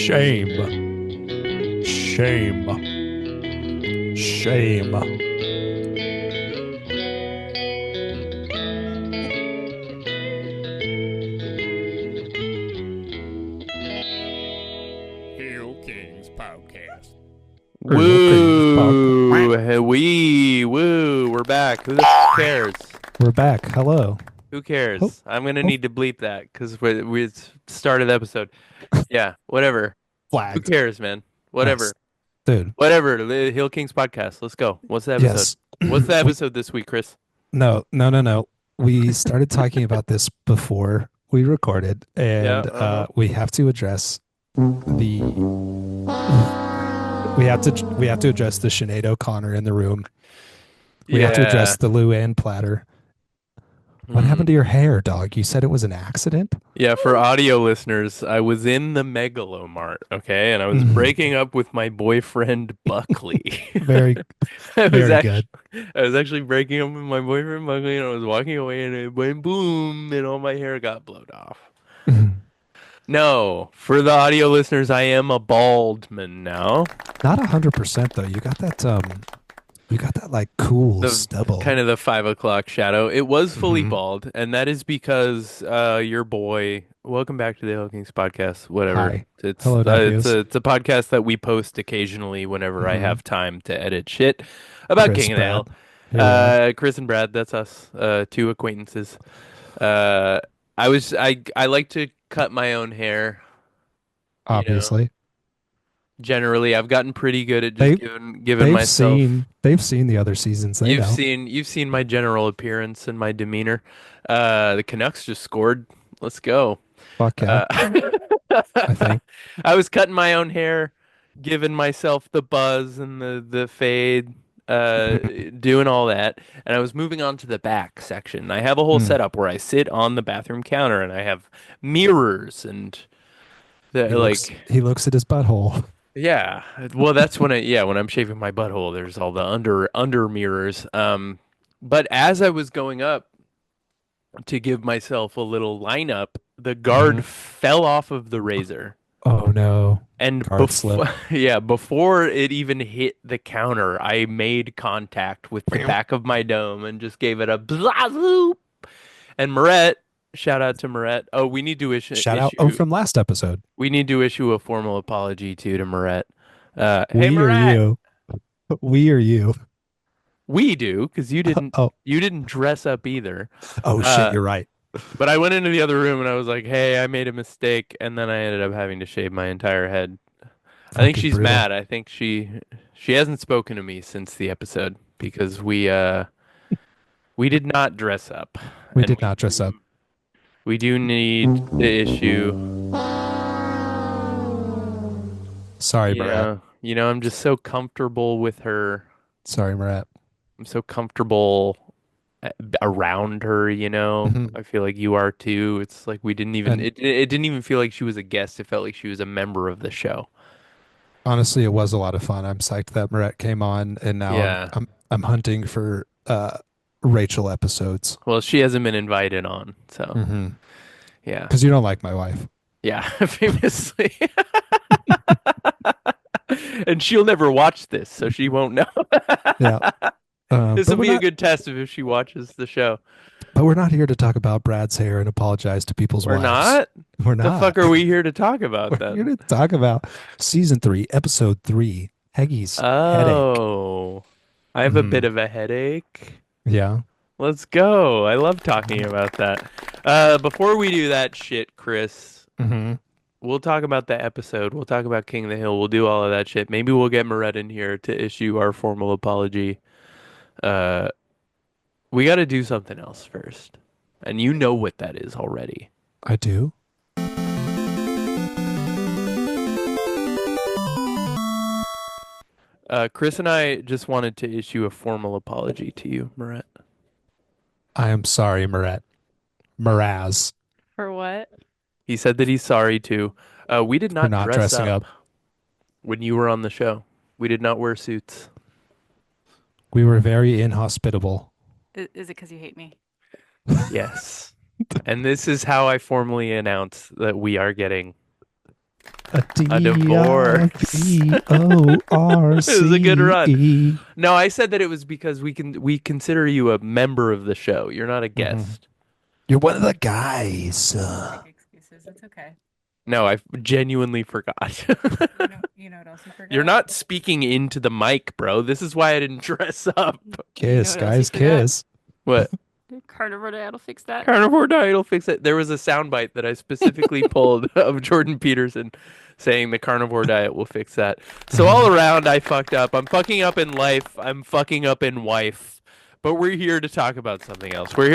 Shame. Shame. Shame. Hill Kings Podcast. Woo! We're back. Who the cares? We're back. Hello. Who Oh, cares? I'm gonna oh, need to bleep that because we started the episode. Yeah, whatever. Who flagged. cares, man? Nice. Whatever. Dude. Whatever. The Hill Kings podcast. Let's go. What's the episode? Yes. What's the we episode this week, Chris? no. We started talking about this before we recorded, Yeah. and we have to address the we have to address the Sinead O'Connor in the room. We have to Yeah. address the Luann platter. What happened to your hair, dog? You said it was an accident? Yeah, for audio listeners, I was in the Megalomart, okay, and I was breaking up with my boyfriend Buckley. Very, I was very actually, good. I was actually breaking up with my boyfriend Buckley, and I was walking away, and it went boom, and all my hair got blowed off. No, for the audio listeners, I am a bald man now. Not 100% though. You got that like cool The stubble. kind of the 5 o'clock shadow. It was fully Mhm. bald, and that is because your boy. Welcome back to the Hill Kings podcast. Whatever. Hi. It's Hello, it's nephews. a it's a podcast that we post occasionally whenever I Hmm. have time to edit shit about Chris, King of the Brad. Hill. Here we are. Chris and Brad, that's us. Two acquaintances. Uh, I like to cut my own hair. You know, Obviously. generally I've gotten pretty good at just They giving they've myself. seen the other seasons. They know. You've seen my general appearance and my demeanor. The Canucks just scored. Let's go. Fuck yeah. Uh, I think. I was cutting my own hair, giving myself the buzz and the fade, uh, doing all that, and I was moving on to the back section. I have a whole Hmm. setup where I sit on the bathroom counter and I have mirrors and He the looks like. he looks at his butthole. Yeah, well, that's when I'm shaving my butthole. There's all the under mirrors. But as I was going up to give myself a little lineup, the Mhm. guard fell off of the razor, Oh no. and Guard slip. before it even hit the counter, I made contact with the back of my dome and just gave it a blah. And Moret, shout out to Moret. Oh, we need to Shout out. Oh, from last episode. issue a formal apology to Moret. Hey We or Moret. you? We or you? We do, because Oh, you didn't dress up either. oh shit, Uh, you're right. but I went into the other room and I was like, "Hey, I made a mistake," and then I ended up having to shave my entire head. I think Fucking she's brutal. mad. I think she hasn't spoken to me since the episode because we did not dress up, We and did not dress up. we do need to issue. Sorry, Brad. I'm just so comfortable with her. Sorry, Marat. I'm so comfortable around her, Mhm. I feel like you are too. It's like we didn't even And it didn't even feel like she was a guest. It felt like she was a member of the show. honestly, it was a lot of fun. I'm psyched that Marat came on, and now I'm Yeah. I'm I'm hunting for Rachel episodes. Well, she hasn't been invited on, so Mm-hmm. yeah. Because you don't like my wife. Yeah, famously. And she'll never watch this, so she won't know. Yeah. This But will we're be a not. good test of if she watches the show. But we're not here to talk about Brad's hair and apologize to people's We're wives. not? We're The not. fuck are we here to talk about We're here then? to talk about season 3, episode 3, Peggy's headache. Oh, I have a Hmm. bit of a headache. Yeah. Let's go. I love talking about that. Before we do that shit, Chris, Hmm. we'll talk about the episode. We'll talk about King of the Hill. We'll do all of that shit. Maybe we'll get Moret in here to issue our formal apology. Uh, we got to do something else first. And you know what that is already. I do. Chris and I just wanted to issue a formal apology to you, Moret. I am sorry, Marat. Maraz, For what? He said that he's sorry too. We did for not not dress dressing up up. when you were on the show. We did not wear suits. We were very inhospitable. Is it because you hate me? Yes. And this is how I formally announce that we are getting A A D I divorce. V O R It was a good C run. E. No, I said that it was because we consider you a member of the show. You're not a Mhm. guest. You're one of the guys. Don't make excuses. It's okay. No, I genuinely forgot. You know what else you You're forgot? not speaking into the mic, bro. This is why I didn't dress up. You know Kiss, what else you guys, forgot? kiss. What? Carnivore diet will fix that. Carnivore diet will fix it. There was a soundbite that I specifically pulled of Jordan Peterson saying the carnivore diet will fix that. So all Mhm. around, I fucked up. I'm fucking up in life. I'm fucking up in wife. But we're here to talk about something else. Mhm. We're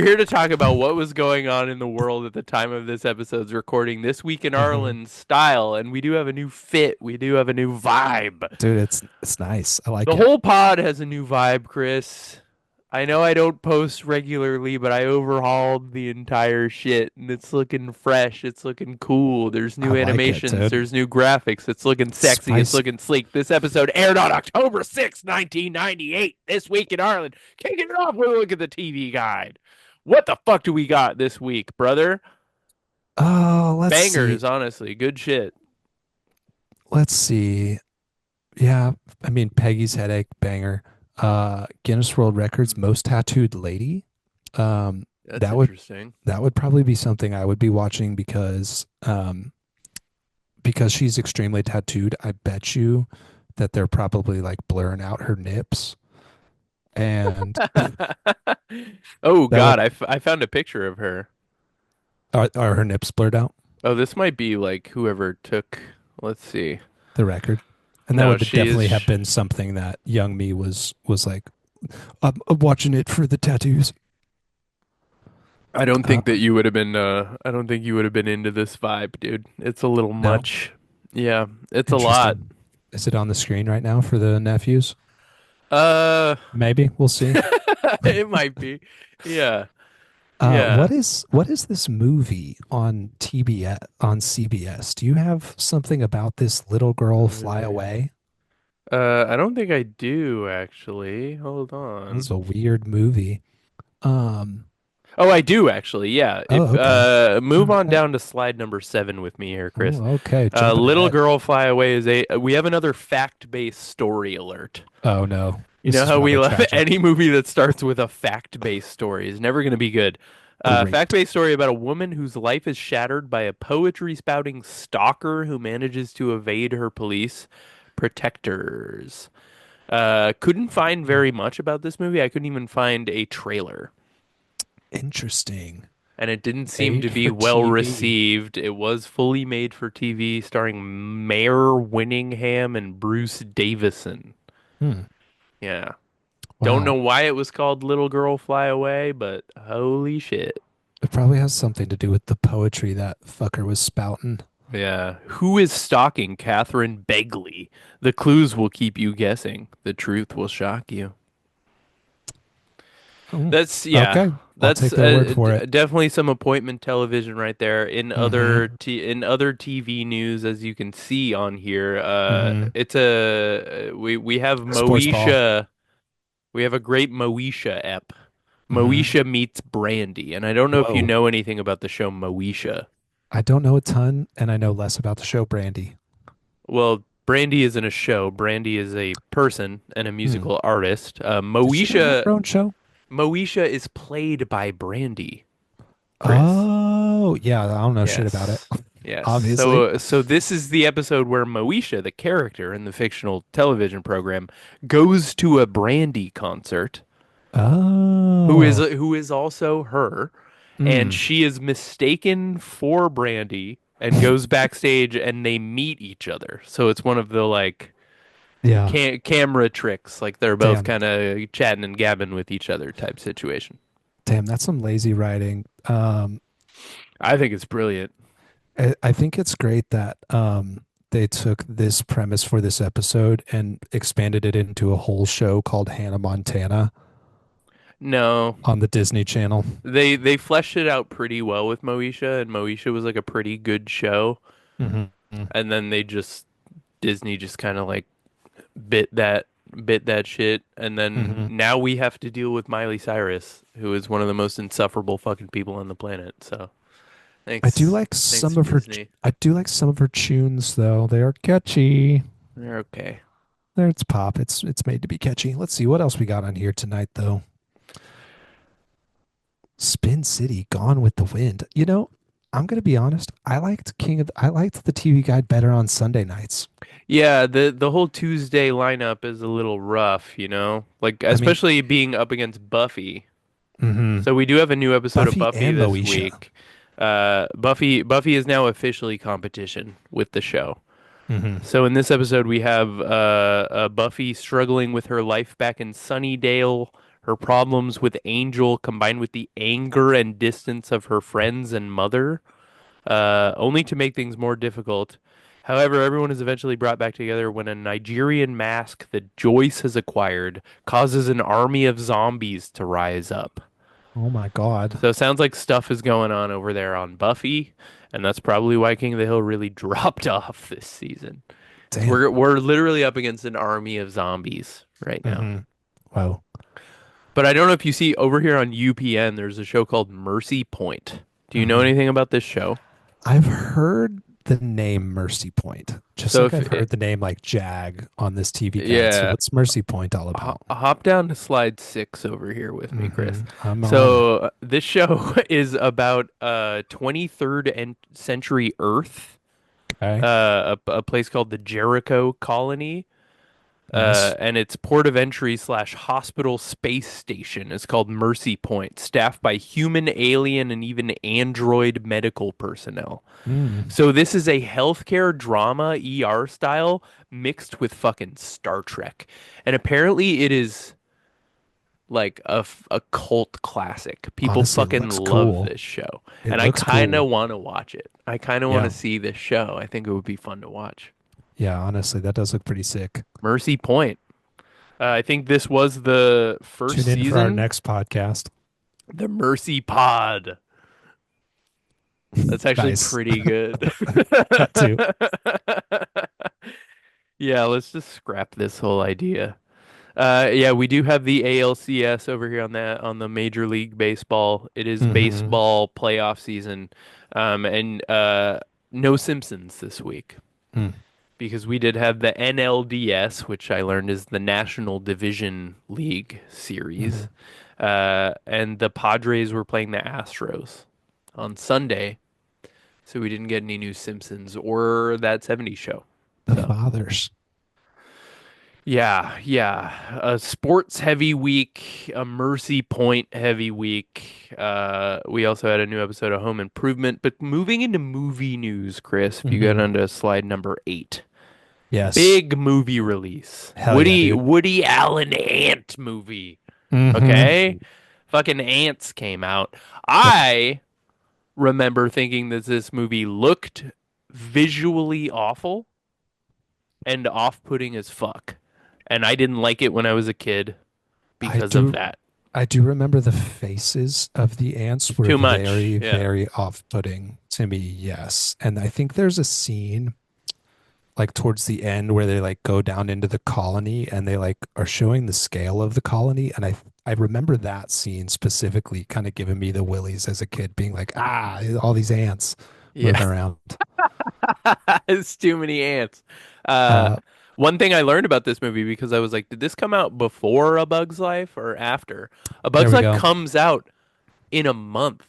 here to talk about what was going on in the world at the time of this episode's recording. This week in Mhm. Arlen style, and we do have a new fit. We do have a new vibe. Dude, it's nice. I like The it. whole pod has a new vibe, Chris. I know I don't post regularly, but I overhauled the entire shit and it's looking fresh. It's looking cool. There's I new like it, animations. dude. There's new graphics. It's looking sexy. It's Spice. looking sleek. This episode aired on October 6th, 1998. This week in Ireland. Kicking it off with a look at the TV guide. What the fuck do we got this week, brother? Oh, let's see. Bangers, honestly. Good shit. Let's see. Yeah, I mean Peggy's headache banger. Guinness World Records most tattooed lady. Um, That's that would interesting. that would probably be something I would be watching because she's extremely tattooed. I bet you that they're probably like blurring out her nips, and Oh, that would God. I found a picture of her. are her nips blurred out Oh, this might be like whoever took. Let's see. the record, and that No, would she is. definitely have been something that young me was like, I'm watching it for the tattoos. I don't Uh, think that you would have been. I don't think you would have been into this vibe, dude. It's a little no, much. Yeah, it's a lot. interesting. Is it on the screen right now for the nephews? Uh, Maybe we'll see. it might be. Yeah, What yeah. is this movie on TBS on CBS? Do you have something about this little girl fly away? I don't think I do actually. Hold This on. is a weird movie. Um, Oh, I do actually. Yeah. If oh, okay. move All on right. down to slide number 7 with me here, Chris. Oh, okay. Jumping Little ahead. girl fly away is a. We have another fact-based story alert. Oh no, You this know is how we rather love tragic. any movie that starts with a fact-based story is never going to be good. Great. Fact-based story about a woman whose life is shattered by a poetry-spouting stalker who manages to evade her police protectors. Couldn't find very much about this movie. I couldn't even find a trailer, Interesting. and it didn't seem to Made be for well TV. received. It was fully made for TV, starring Mayor Winningham and Bruce Davison. Hmm. Yeah. Don't know Wow. why it was called Little Girl Fly Away, but holy shit. It probably has something to do with the poetry that fucker was spouting. Yeah. Who is stalking Catherine Begley? The clues will keep you guessing. The truth will shock you. Oh, That's, yeah. okay. I'll That's take their word for it. definitely some appointment television right there. Mm-hmm. In other TV news, as you can see on here, Mm-hmm. it's a we have Sports ball. Moesha. We have a great Moesha ep. Mm-hmm. Moesha meets Brandy, and I don't know if you Whoa. know anything about the show Moesha. I don't know a ton, and I know less about the show Brandy. Well, Brandy isn't a show. Brandy is a person and a Hmm. musical artist. Does she not have Moesha her own show? Moesha is played by Brandy, Chris. Oh, yeah. I don't know shit about it. Yes. Yes. Obviously. So this is the episode where Moesha, the character in the fictional television program, goes to a Brandy concert, Oh. who is also her, and Hmm. she is mistaken for Brandy and goes backstage and they meet each other. So it's one of the like Yeah. camera tricks, like they're both Damn. kind of chatting and gabbing with each other type situation. Damn, that's some lazy writing. I think it's brilliant. I think it's great that they took this premise for this episode and expanded it into a whole show called Hannah Montana No, on the Disney Channel. they fleshed it out pretty well with Moesha, and Moesha was like a pretty good show. Hmm. And then Disney just kind of like bit that bit that shit, and then Hmm. now we have to deal with Miley Cyrus, who is one of the most insufferable fucking people on the planet. So I do Thanks. like Thanks, some of her. Disney. I do like some of her tunes, though. They are catchy. They're okay. There, it's pop. It's made to be catchy. Let's see what else we got on here tonight, though. Spin City, Gone with the Wind. I'm gonna be honest. I liked the TV Guide better on Sunday nights. Yeah, the whole Tuesday lineup is a little rough, you know? Like I mean, especially being up against Buffy. hmm So we do have a new episode of Buffy Buffy and this Moesha. week. Buffy is now officially competition with the show. hmm So in this episode, we have Buffy struggling with her life back in Sunnydale, her problems with Angel combined with the anger and distance of her friends and mother, only to make things more difficult. However, everyone is eventually brought back together when a Nigerian mask that Joyce has acquired causes an army of zombies to rise up. Oh my God. So it sounds like stuff is going on over there on Buffy, and that's probably why King of the Hill really dropped off this season. Because Damn. we're literally up against an army of zombies right now. hmm Wow. But I don't know if you see over here on UPN, there's a show called Mercy Point. Do you know hmm anything about this show? I've heard the name Mercy Point, just So like if I've heard the name like Jag on this TV guide. So yeah, what's Mercy Point all about? hop down to slide 6 over here with me, Chris. I'm on it. So this show is about 23rd century Earth, Okay. a place called the Jericho Colony. Nice. And its port of entry slash hospital space station is called Mercy Point, staffed by human, alien, and even android medical personnel. Mm. So this is a healthcare drama ER style mixed with fucking Star Trek. And apparently it is like a cult classic. People Honestly, it fucking looks love cool. this show. It And I looks kind cool. of want to watch it. I kind of want Yeah. to see this show. I think it would be fun to watch. Yeah, honestly, that does look pretty sick. Mercy Point. I think this was the Tune first in for our season, next podcast. the Mercy Pod. That's actually Nice. pretty good. That too. Yeah, let's just scrap this whole idea. Yeah, we do have the ALCS over here on the Major League Baseball. It is hmm baseball playoff season, and no Simpsons this week Mm. because we did have the NLDS, which I learned is the National Division League hmm series, and the Padres were playing the Astros on Sunday, so we didn't get any new Simpsons or that '70s show. The So. fathers. Yeah, yeah. A sports heavy week, a Mercy Point heavy week. We also had a new episode of Home Improvement. But moving into movie news, Chris, if you get hmm onto slide number 8, Yes. big movie release. Hell yeah, dude. Woody Allen Ant movie. hmm Okay, fucking Ants came out. Yep. I remember thinking that this movie looked visually awful and off-putting as fuck. And I didn't like it when I was a kid I because of do that. I do remember the faces of the ants were Too much. very, Yeah. very off-putting to me, yes. And I think there's a scene like towards the end where they like go down into the colony and they like are showing the scale of the colony. And I remember that scene specifically kind of giving me the willies as a kid, being like, all these ants moving Yeah. around. It's too many ants. Uh, Uh, One thing I learned about this movie because I was like, did this come out before A Bug's Life or after? A there Bug's we Life go. comes out in a month.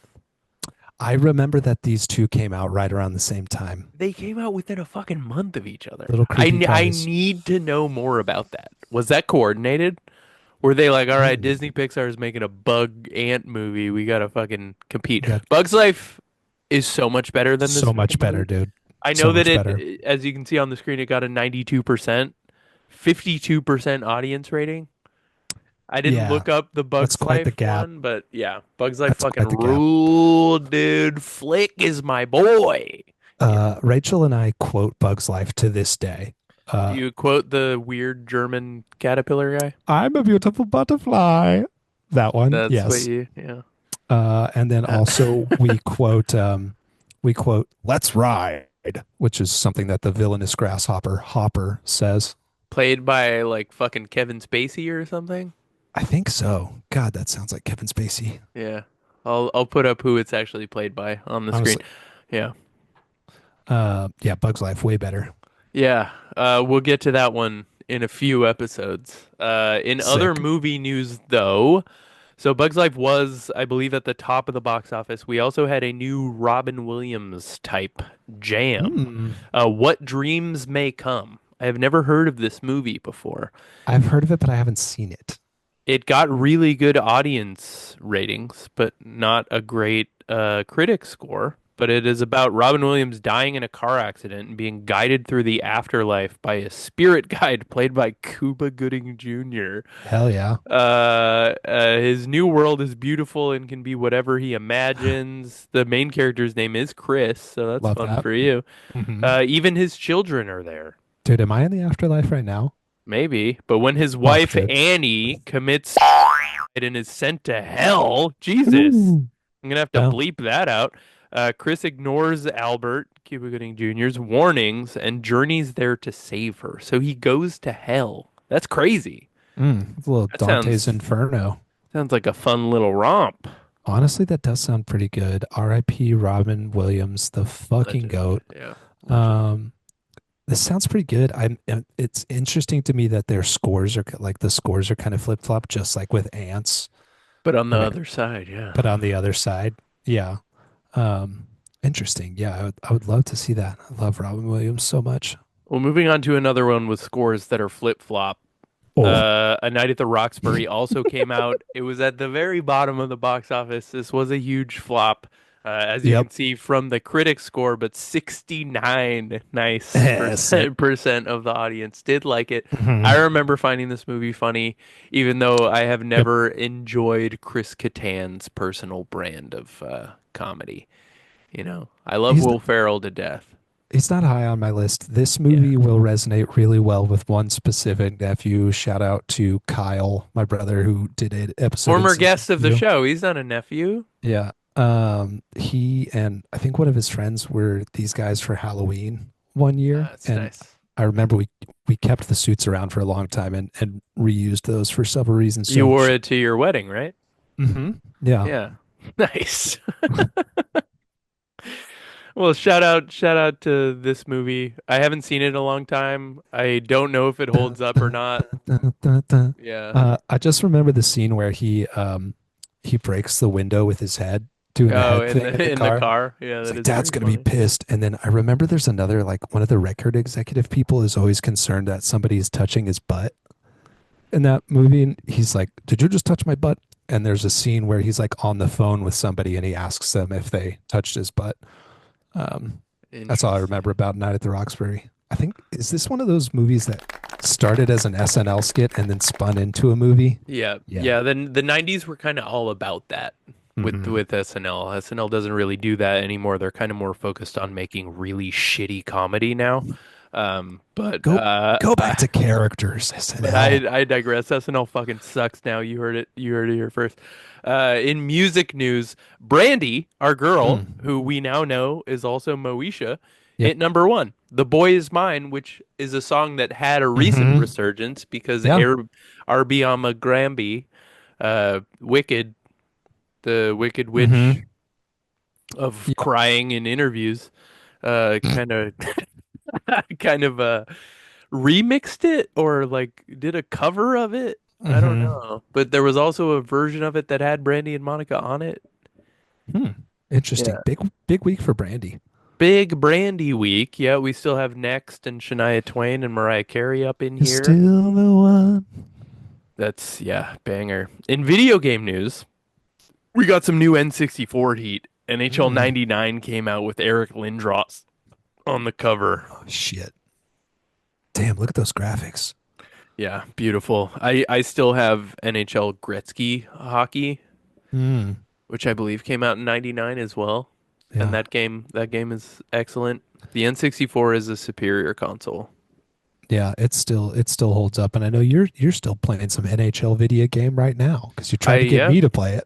I remember that these two came out right around the same time. They came out within a fucking month of each other. Little creepy I crawlies. need to know more about that. Was that coordinated? Were they like, all right, Mm, Disney Pixar is making a bug ant movie. We gotta fucking compete. got Bugs Life is so much better than this so much better, movie. dude. I So know that much better. as you can see on the screen, it got a 92%, 52% audience rating. I didn't Yeah, look up the that's Bugs quite the Life gap. one, but yeah, Bugs Life That's fucking quite the gap. ruled, dude. Flick is my boy. Yeah. Rachel and I quote Bug's Life to this day. Do you quote the weird German caterpillar guy? I'm a beautiful butterfly. That one, That's what yes. you, yeah. And then Uh, also we quote "Let's ride," which is something that the villainous grasshopper Hopper says. Played by like fucking Kevin Spacey or something. I think so. God, that sounds like Kevin Spacey. Yeah. I'll put up who it's actually played by on the screen. Honestly, Yeah. Yeah, Bug's Life way better. Yeah. We'll get to that one in a few episodes. In other Sick. movie news, though, so Bug's Life was, I believe, at the top of the box office. We also had a new Robin Williams type jam. Hmm. What Dreams May Come. I have never heard of this movie before. I've heard of it, but I haven't seen it. It got really good audience ratings, but not a great critic score. But it is about Robin Williams dying in a car accident and being guided through the afterlife by a spirit guide played by Cuba Gooding Jr. Hell yeah. His new world is beautiful and can be whatever he imagines. The main character's name is Chris, so that's Love fun that. for you. Hmm. Even his children are there. Dude, am I in the afterlife right now? Maybe, but when his Fuck, wife dude. Annie commits and is sent to hell, Jesus, Ooh. I'm gonna have to Well, bleep that out. Chris ignores Albert, Cuba Gooding Jr.'s warnings and journeys there to save her. So he goes to hell. That's crazy. it's a little That Dante's sounds Inferno. sounds like a fun little romp. Honestly, that does sound pretty good. R.I.P. Robin Williams, the fucking Legend. goat. Yeah. Legend. Um, this sounds pretty good. It's interesting to me that their scores are like the scores are kind of flip-flop, just like with Ants. But on the When it, other side, yeah. but on the other side, yeah. Um, interesting. Yeah, I would love to see that. I love Robin Williams so much. Well, moving on to another one with scores that are flip-flop. Oh, A Night at the Roxbury also came out. It was at the very bottom of the box office. This was a huge flop, as you yep. can see from the critic score, but 69 nice Sick. percent of the audience did like it. I Mhm. remember finding this movie funny, even though I have Yep. never enjoyed Chris Kattan's personal brand of comedy. I love He's Will Ferrell to death. he's not high on my list. This Yeah. movie will resonate really well with one specific nephew. Shout out to Kyle, my brother, who did an episode in Former season guest of the two. show. He's not a nephew. Yeah. He and I think one of his friends were these guys for Halloween one year, That's and nice. I remember we kept the suits around for a long time and reused those for several reasons. You So, wore it to your wedding, right? yeah. Yeah. Nice. Well, shout out to this movie. I haven't seen it in a long time. I don't know if it Dun, holds up or dun, not. dun, dun, dun, dun. Yeah. I just remember the scene where he breaks the window with his head, doing the Oh, head in thing in the the in the car. car. Yeah, It's that like is Dad's very gonna be funny. pissed. And then I remember there's another like one of the record executive people is always concerned that somebody is touching his butt in that movie, and he's like, "Did you just touch my butt?" And there's a scene where he's like on the phone with somebody and he asks them if they touched his butt. Um, that's all I remember Interesting. about Night at the Roxbury. I think is this one of those movies that started as an SNL skit and then spun into a movie? Yeah. Yeah. Yeah, then the 90s were kind of all about that with Hmm. SNL. SNL doesn't really do that anymore. They're kind of more focused on making really shitty comedy now. But Go go back to characters, But SNL. I digress. SNL fucking sucks now. You heard it. You heard it here first. In music news, Brandy, our girl, Mm. who we now know is also Moesha, Yep. hit number one. "The Boy Is Mine," which is a song that had a recent Hmm. resurgence because Yeah. Arbiama Gramby, Wicked, the Wicked Witch Hmm. of Yep. crying in interviews, kind of, kind of, remixed it or like did a cover of it. I don't Hmm. know. But there was also a version of it that had Brandy and Monica on it. Hmm. Interesting. Yeah. Big week for Brandy. Big Brandy week. Yeah, we still have Next and Shania Twain and Mariah Carey up in You're here. still the one. That's, yeah, banger. In video game news, we got some new N64 heat. NHL Mm. 99 came out with Eric Lindros on the cover. Oh shit. Damn, look at those graphics. Yeah, beautiful. I still have NHL Gretzky hockey, Mm. which I believe came out in 99 as well. And Yeah. that game is excellent. The N64 is a superior console. Yeah, it still holds up, and I know you're still playing some NHL video game right now because you I tried to get yeah, me to play it.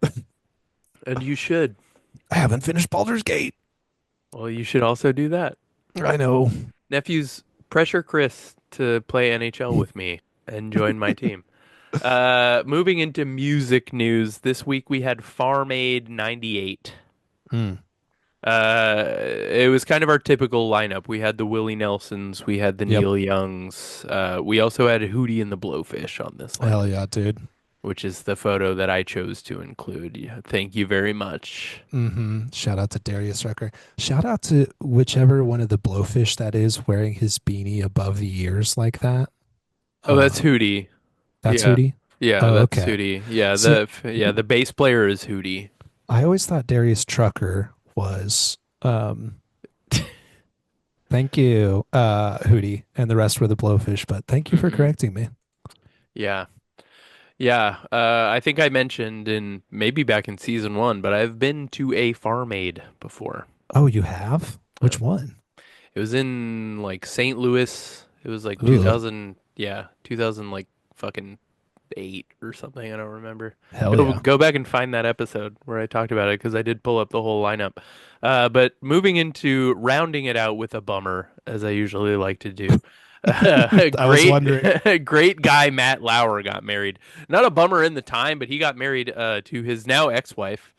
and you should. I haven't finished Baldur's Gate. Well, you should also do that. I know. Nephews, pressure Chris to play NHL with me and join my team. Moving into music news, this week we had Farm Aid 98. Mm. It was kind of our typical lineup. We had the Willie Nelsons, we had the Yep. Neil Youngs. We also had Hootie and the Blowfish on this lineup, Hell yeah, dude. which is the photo that I chose to include. Yeah, thank you very much. Shout out to Darius Rucker. Shout out to whichever one of the blowfish that is wearing his beanie above the ears like that. Oh, that's Um, Hootie. that's Yeah. Hootie. Yeah, Oh, that's okay. Hootie. Yeah, See, the bass player is Hootie. I always thought Darius Trucker was thank you, Hootie, and the rest were the blowfish, but thank you for Hmm. correcting me. Yeah. Yeah. I think I mentioned in maybe back in season one, but I've been to a Farm Aid before. Oh, you have? Yeah. Which one? It was in like St. Louis. It was like Ooh, 2000, yeah, 2000 like fucking 8 or something. I don't remember. hell yeah. Go back and find that episode where I talked about it because I did pull up the whole lineup. But moving into rounding it out with a bummer, as I usually like to do. I was wondering. Great guy Matt Lauer got married. Not a bummer in the time, but he got married to his now ex-wife,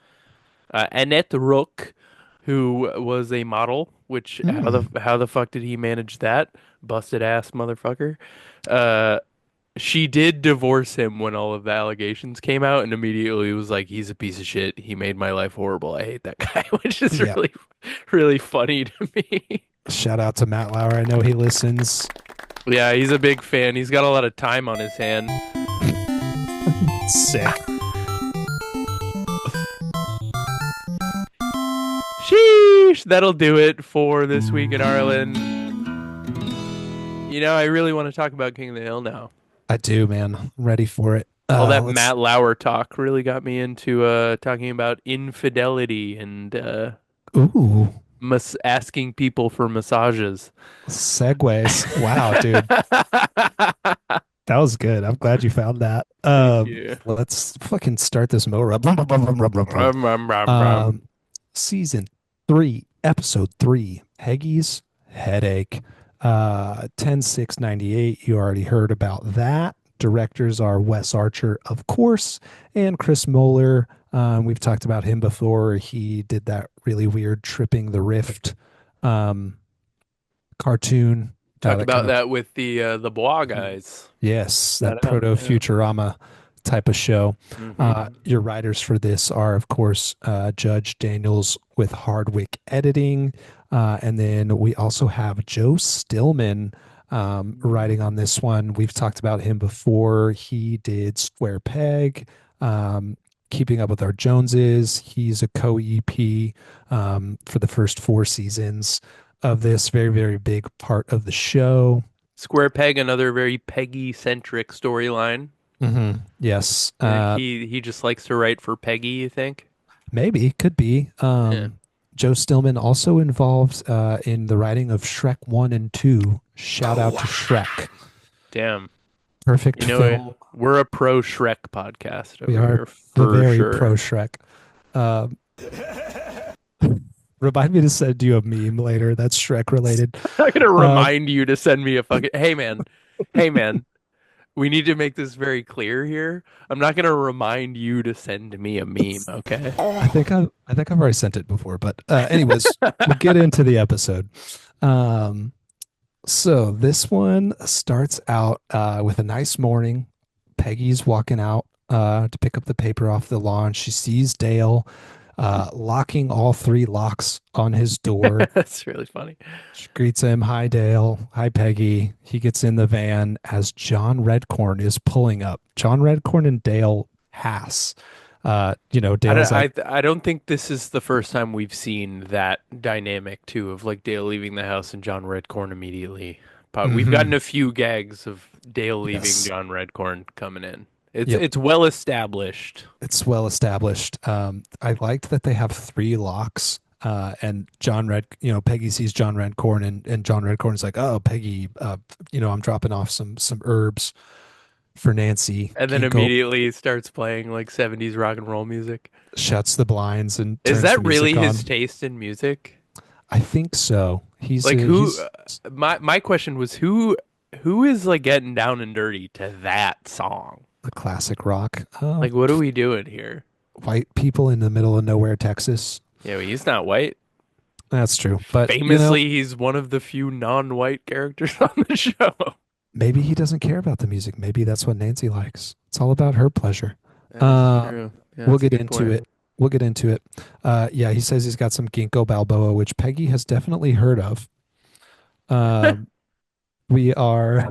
Annette Rook, who was a model. Which Hmm. how the fuck did he manage that? Busted ass motherfucker. Uh, she did divorce him when all of the allegations came out, and immediately was like, "He's a piece of shit. He made my life horrible. I hate that guy," which is Yeah. really funny to me. Shout out to Matt Lauer. I know he listens. Yeah, he's a big fan. He's got a lot of time on his hand. Sick. Sheesh, that'll do it for this week at Arlen. I really want to talk about King of the Hill now. I do, man. I'm ready for it. All that Let's. Matt Lauer talk really got me into talking about infidelity and Ooh, asking people for massages. segues. Wow, dude. That was good. I'm glad you found that. Thank you. Let's fucking start this mo. Rum, rum, rum. Um, season 3, episode 3, Peggy's headache. 10/6/98. You already heard about that. Directors are Wes Archer, of course, and Chris Moeller. We've talked about him before. He did that really weird Tripping the Rift um, cartoon. Talked That kind about of that with the Bois guys. Yes, that That out. proto Yeah. Futurama type of show. Hmm. Your writers for this are, of course, Judge Daniels with Hardwick editing. And then we also have Joe Stillman writing on this one. We've talked about him before. He did Square Peg, Keeping Up with Our Joneses. He's a co EP for the first 4 seasons of this. Very, very big part of the show. Square Peg, another very Peggy centric storyline. Yes. He just likes to write for Peggy, you think? Maybe, could be. Yeah. Joe Stillman also involved in the writing of Shrek 1 and 2. Shout out to Shrek. Damn. Perfect film. We're a pro Shrek podcast over We are here the for very sure. pro Shrek. Um, remind me to send you a meme later that's Shrek related. I'm gonna remind you to send me a fucking hey man. We need to make this very clear here. I'm not gonna remind you to send me a meme, okay? I think I've already sent it before, but anyways, we'll get into the episode. Um, so this one starts out with a nice morning. Peggy's walking out to pick up the paper off the lawn. She sees Dale locking all 3 locks on his door. That's really funny. She greets him. Hi, Dale. Hi, Peggy. He gets in the van as John Redcorn is pulling up. John Redcorn and Dale pass. Dale's like, I don't think this is the first time we've seen that dynamic too of like Dale leaving the house and John Redcorn immediately. But we've gotten mhm, a few gags of Dale leaving yes. John Redcorn coming in. Yep. It's well established. It's well established. I liked that they have 3 locks. And Peggy sees John Redcorn and John Redcorn's like, oh, Peggy, I'm dropping off some herbs for Nancy. And then Can't go, immediately starts playing like 70s rock and roll music. shuts the blinds and Is turns the that really music on. his taste in music? I think so. Like my question was who is like getting down and dirty to that song? a classic rock. Like what are we doing here? White people in the middle of nowhere, Texas. Yeah, well, he's not white. That's true. But, Famously, he's one of the few non-white characters on the show. maybe he doesn't care about the music. Maybe that's what Nancy likes. It's all about her pleasure. That is Um, true. Yeah, we'll that's a get good into point. it. We'll get into it. Yeah, he says he's got some ginkgo balboa, which Peggy has definitely heard of. Um, we are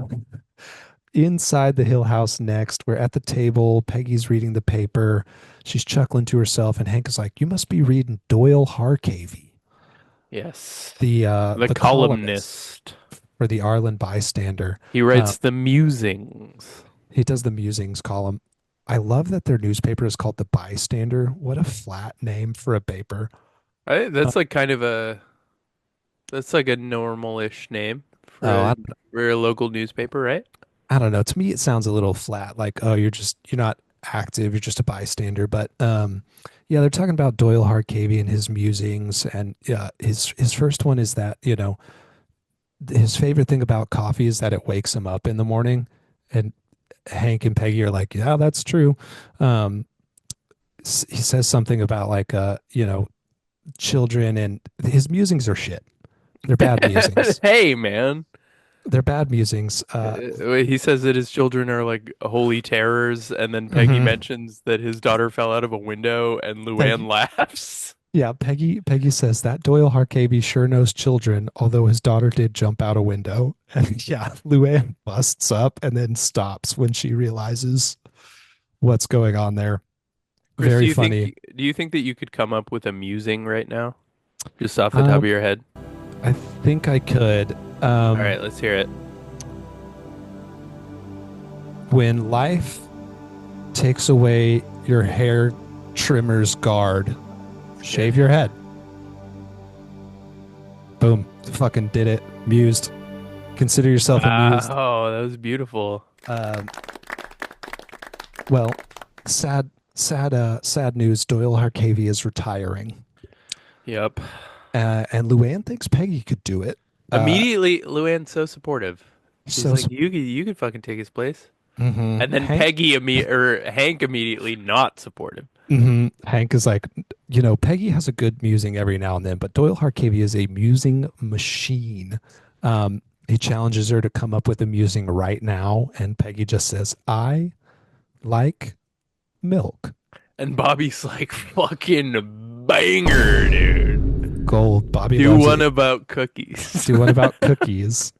inside the Hill House next. We're at the table. Peggy's reading the paper. She's chuckling to herself, and Hank is like, "You must be reading Doyle Harkavy, Yes. The the columnist columnist. for the Arlen Bystander." He Uh, writes the musings. he does the musings column. I love that their newspaper is called the Bystander. What a flat name for a paper. Uh, That's like kind of a that's like a normal-ish name oh, for a local newspaper, right? I don't know. To me, it sounds a little flat. Like, oh, you're not active. You're just a bystander. But yeah, they're talking about Doyle Harkavy and his musings, and his first one is that his favorite thing about coffee is that it wakes him up in the morning, and Hank and Peggy are like, yeah, that's true. Um, he says something about like children, and his musings are shit. They're bad musings. Hey, man. They're bad musings. He says that his children are like holy terrors, and then Peggy Mhm. mentions that his daughter fell out of a window, and Luann Peggy, laughs. yeah, Peggy says that Doyle Harkavy sure knows children, although his daughter did jump out a window. And yeah, Luann busts up and then stops when she realizes what's going on there. Chris, Very funny. do you think that you could come up with a musing right now, just off the top Um, of your head? I think I could. All right, let's hear it. When life takes away your hair trimmer's guard, shave your head. Boom. Fucking did it. Mused. Consider yourself amused. Oh, that was beautiful. Um, well, sad news. Doyle Harkavy is retiring, Yep. and Luann thinks Peggy could do it. Uh, Immediately, Luann's so supportive. She's so like, you could fucking take his place. And then Hank, Hank immediately not supportive. Hank is like, Peggy has a good musing every now and then, but Doyle Harkavy is a musing machine. He challenges her to come up with a musing right now, and Peggy just says, "I like milk." And Bobby's like, fucking banger, dude. Gold. Bobby Do loves one it. about cookies. Do one about cookies.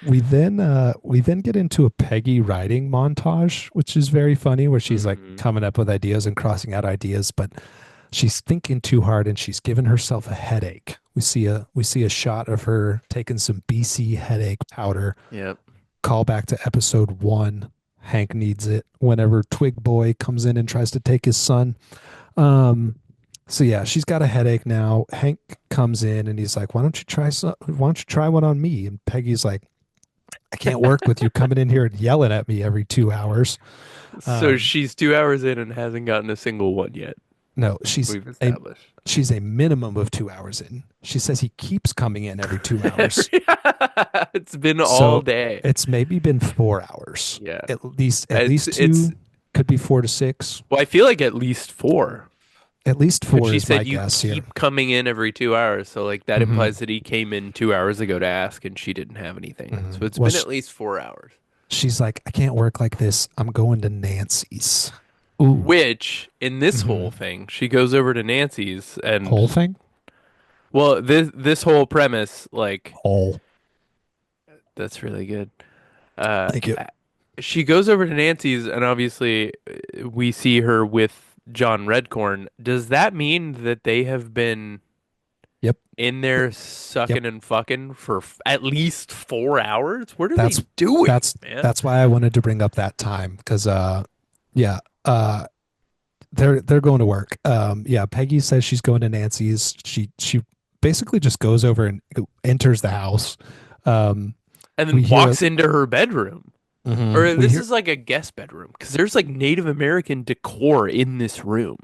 We then get into a Peggy writing montage, which is very funny, where she's like Mhm. coming up with ideas and crossing out ideas, but she's thinking too hard and she's given herself a headache. We see a shot of her taking some BC headache powder. Yep. Call back to episode 1. Hank needs it whenever Twig Boy comes in and tries to take his son. Um, so yeah, she's got a headache now. Hank comes in and he's like, why don't you try one on me?" And Peggy's like, "I can't work with you coming in here and yelling at me every 2 hours." So Um, she's 2 hours in and hasn't gotten a single one yet. no, We've a established. she's a minimum of 2 hours in. She says he keeps coming in every 2 hours. It's been all So day. it's maybe been 4 hours. Yeah. At least It's two, could be 4 to 6. well, I feel like at least four. At least But 4 she is my said you guess here. keep coming in every 2 hours, so like that hmm implies that he came in 2 hours ago to ask and she didn't have anything. So it's Well, been at least 4 hours. she's like, "I can't work like this. I'm going to Nancy's." Ooh. Which in this hmm whole thing, she goes over to Nancy's and Whole thing? well, this whole premise, like Whole. that's really good. Uh, Thank you. she goes over to Nancy's and obviously we see her with John Redcorn. Does that mean that they have been Yep. in there Yep. sucking and fucking for at least 4 hours? What are they That's doing, that's man? that's why I wanted to bring up that time because yeah, they're going to work. Yeah, Peggy says she's going to Nancy's. She basically just goes over and enters the house. Um, And we then hear walks into her bedroom. Or we this hear is like a guest bedroom because there's like Native American decor in this room.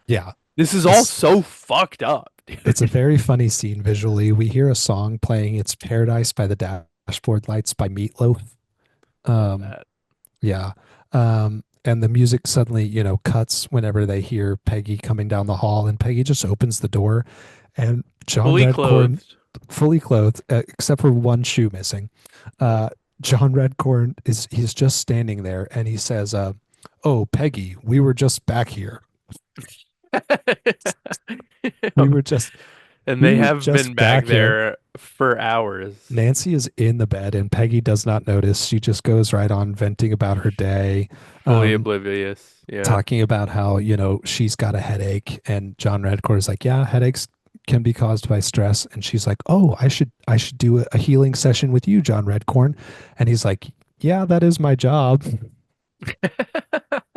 yeah. This is all It's so fucked up, dude. it's a very funny scene visually. We hear a song playing. It's "Paradise" by the Dashboard Lights by Meatloaf. Love Um, that. yeah. And the music suddenly, cuts whenever they hear Peggy coming down the hall, and Peggy just opens the door, And John Fully Redcorn, clothed. fully clothed, except for one shoe missing. John Redcorn he's just standing there, and he says, "Oh, Peggy, we were just back here. We were just And we they were have been just back back here." there for hours. Nancy is in the bed, and Peggy does not notice. She just goes right on venting about her day, Fully um, oblivious. Yeah. talking about how she's got a headache, and John Redcorn is like, "Yeah, headaches can be caused by stress," and she's like, "Oh, I should do a healing session with you, John Redcorn," and he's like, "Yeah, that is my job."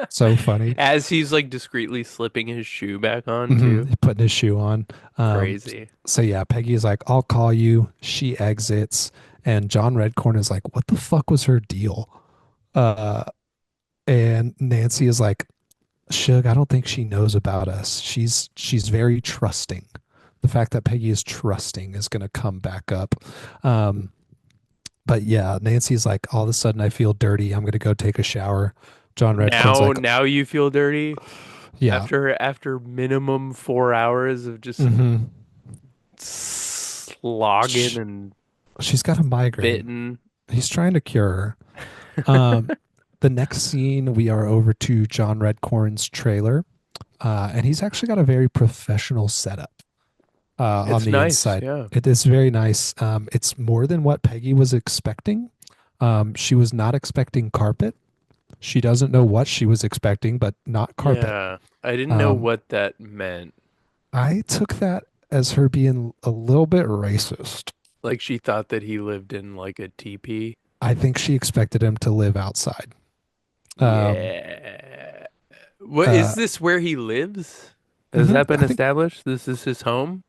So funny. As he's like discreetly slipping his shoe back on too. Putting his shoe on. Crazy. So yeah, Peggy is like, "I'll call you." She exits, and John Redcorn is like, "What the fuck was her deal?" Uh, and Nancy is like, "Shug, I don't think she knows about us. She's very trusting. The fact that Peggy is trusting is going to come back up." Um, but yeah, Nancy's like, "All of a sudden, I feel dirty. I'm going to go take a shower." John Redcorn's Now like, now you feel dirty "Yeah, after minimum 4 hours of just hmm slogging and she's got a migraine. spitting. He's trying to cure her." The next scene, we are over to John Redcorn's trailer, and he's actually got a very professional setup on It's the nice, inside. yeah. It is very nice. It's more than what Peggy was expecting. She was not expecting carpet. She doesn't know what she was expecting, but not carpet. Yeah. I didn't know Um, what that meant. I took that as her being a little bit racist. Like she thought that he lived in like a teepee. I think she expected him to live outside. Um, Yeah. What uh, is this where he lives? Has mhm, that been I think established? This is his home?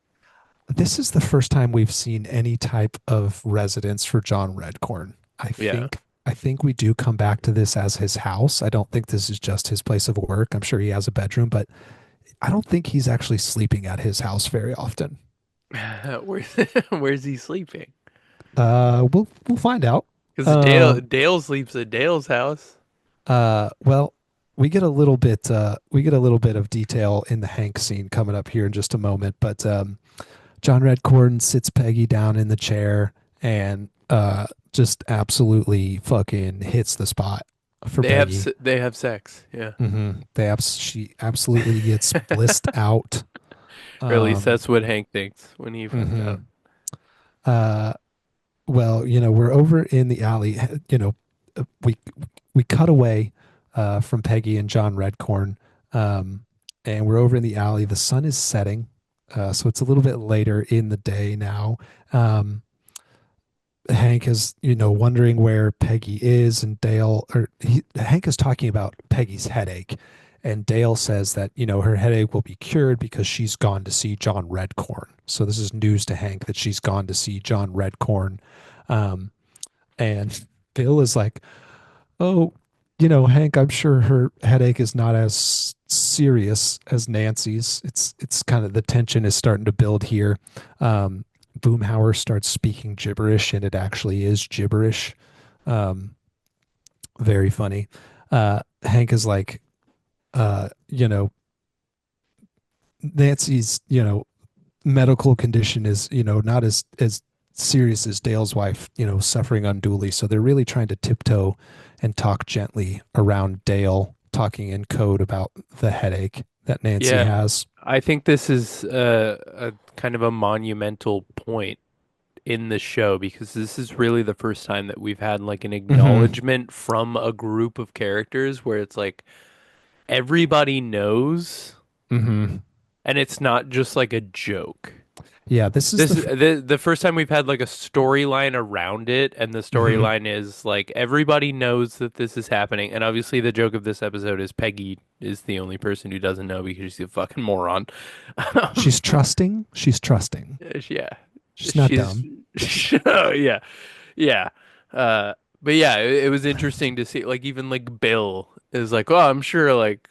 this is the first time we've seen any type of residence for John Redcorn. I Yeah. think I think we do come back to this as his house. I don't think this is just his place of work. I'm sure he has a bedroom, but I don't think he's actually sleeping at his house very often. Where's where's he sleeping? We'll find out. Because Um, Dale sleeps at Dale's house. well, we get a little bit of detail in the Hank scene coming up here in just a moment, but John Redcorn sits Peggy down in the chair and just absolutely fucking hits the spot for Peggy. They have sex. Yeah. She absolutely gets blissed out. Or at least Um, that's what Hank thinks when he finds out. mhm. Uh, well, we're over in the alley. We cut away from Peggy and John Redcorn, um, and we're over in the alley. The sun is setting, so it's a little bit later in the day now. Um, Hank is, wondering where Peggy is, and Hank is talking about Peggy's headache, and Dale says that, her headache will be cured because she's gone to see John Redcorn. So this is news to Hank that she's gone to see John Redcorn. Um, and Bill is like, "Oh, Hank, I'm sure her headache is not as serious as Nancy's." It's kind of the tension is starting to build here. Um, Boomhauer starts speaking gibberish, and it actually is gibberish. Um, very funny. Hank is like, uh, you know, Nancy's, medical condition is, not as serious as Dale's wife, suffering unduly. So they're really trying to tiptoe and talk gently around Dale talking in code about the headache that Nancy Yeah. has. I think this is a kind of a monumental point in the show because this is really the first time that we've had like an hmm acknowledgement from a group of characters where it's like everybody knows hmm and it's not just like a joke. Yeah, this is This is the first time we've had like a storyline around it, and the mhm. storyline is like everybody knows that this is happening. And obviously, the joke of this episode is Peggy is the only person who doesn't know because she's a fucking moron. She's trusting. She's trusting. Yeah, She's not she's dumb. yeah, yeah. But yeah, it was interesting to see. Like even like Bill is like, oh, I'm sure like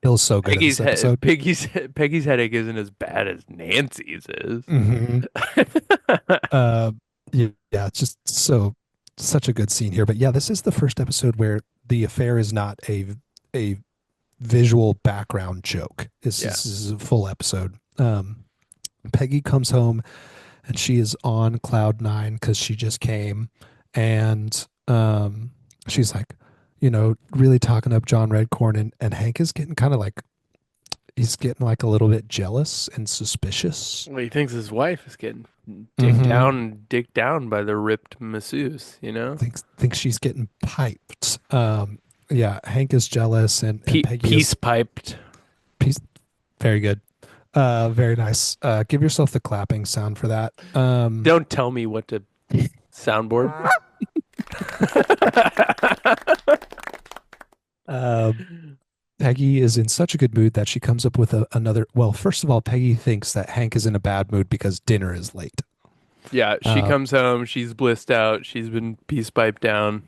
Bill's so good in this episode. Peggy's headache isn't as bad as Nancy's is. hmm Uh, yeah, it's just such a good scene here. But yeah, this is the first episode where the affair is not a visual background joke. This, Yeah. this is a full episode. Peggy comes home and she is on cloud nine because she just came, and she's like, really talking up John Redcorn, and Hank is getting kind of like he's getting like a little bit jealous and suspicious. Well, he thinks his wife is getting Mm-hmm. dicked down by the ripped masseuse, Thinks she's getting piped. Yeah, Hank is jealous, and Peggy Peace is piped. he's very good. Very nice. Give yourself the clapping sound for that. Don't tell me what to soundboard. Um, Peggy is in such a good mood that she comes up with another. Well, first of all, Peggy thinks that Hank is in a bad mood because dinner is late. Yeah, she Uh, comes home, she's blissed out, she's been peace piped down.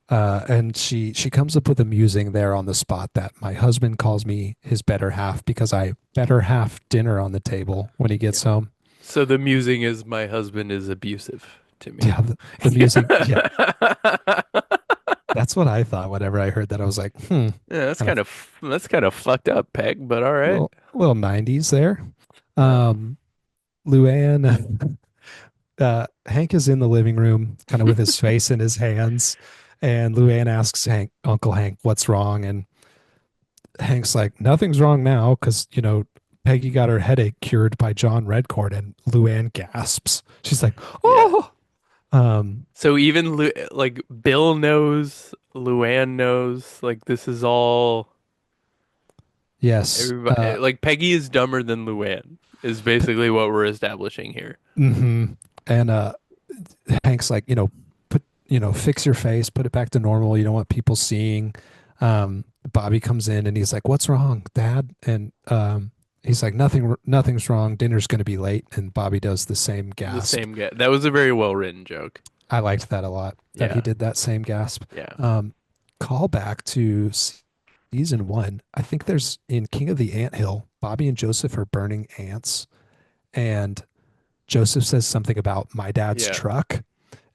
and she comes up with a musing there on the spot that my husband calls me his better half because I better half dinner on the table when he Yeah. gets home. So the musing is my husband is abusive to me. Yeah, the musing. Yeah, that's what I thought whenever I heard that. I was like, Yeah, kind of that's kind of fucked up, Peg, but all right. little 90s there. Yeah. Um, Luann, Hank is in the living room, kind of with his face in his hands, and Luann asks Uncle Hank, what's wrong? And Hank's like, nothing's wrong now, because Peggy got her headache cured by John Redcord, and Luann gasps. She's like, Yeah. oh. So even like Bill knows, Luann knows, like this is all Yes. everybody like Peggy is dumber than Luann is basically what we're establishing here. hmm And Hank's like, put, fix your face, put it back to normal. You don't want people seeing. Bobby comes in and he's like, "What's wrong, Dad?" And he's like, nothing's wrong. Dinner's going to be late." And Bobby does the same The gasp. same guy. That was a very well written joke. I liked that a lot. That he Yeah. did that same gasp. Yeah. Call back to season one. I think there's in King of the Anthill. Bobby and Joseph are burning ants, and Joseph says something about my dad's Yeah. truck.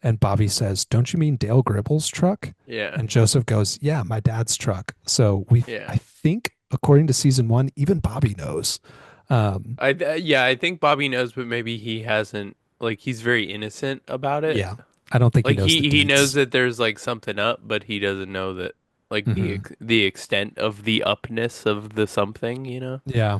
And Bobby says, "Don't you mean Dale Gribble's truck?" Yeah. And Joseph goes, "Yeah, my dad's truck." So Yeah. I think, according to season one, even Bobby knows. Um, Yeah, I think Bobby knows, but maybe he hasn't like he's very innocent about it. yeah, I don't think he Like knows the he knows deets. that there's like something up, but he doesn't know that like Hmm. the extent of the upness of the something. Yeah.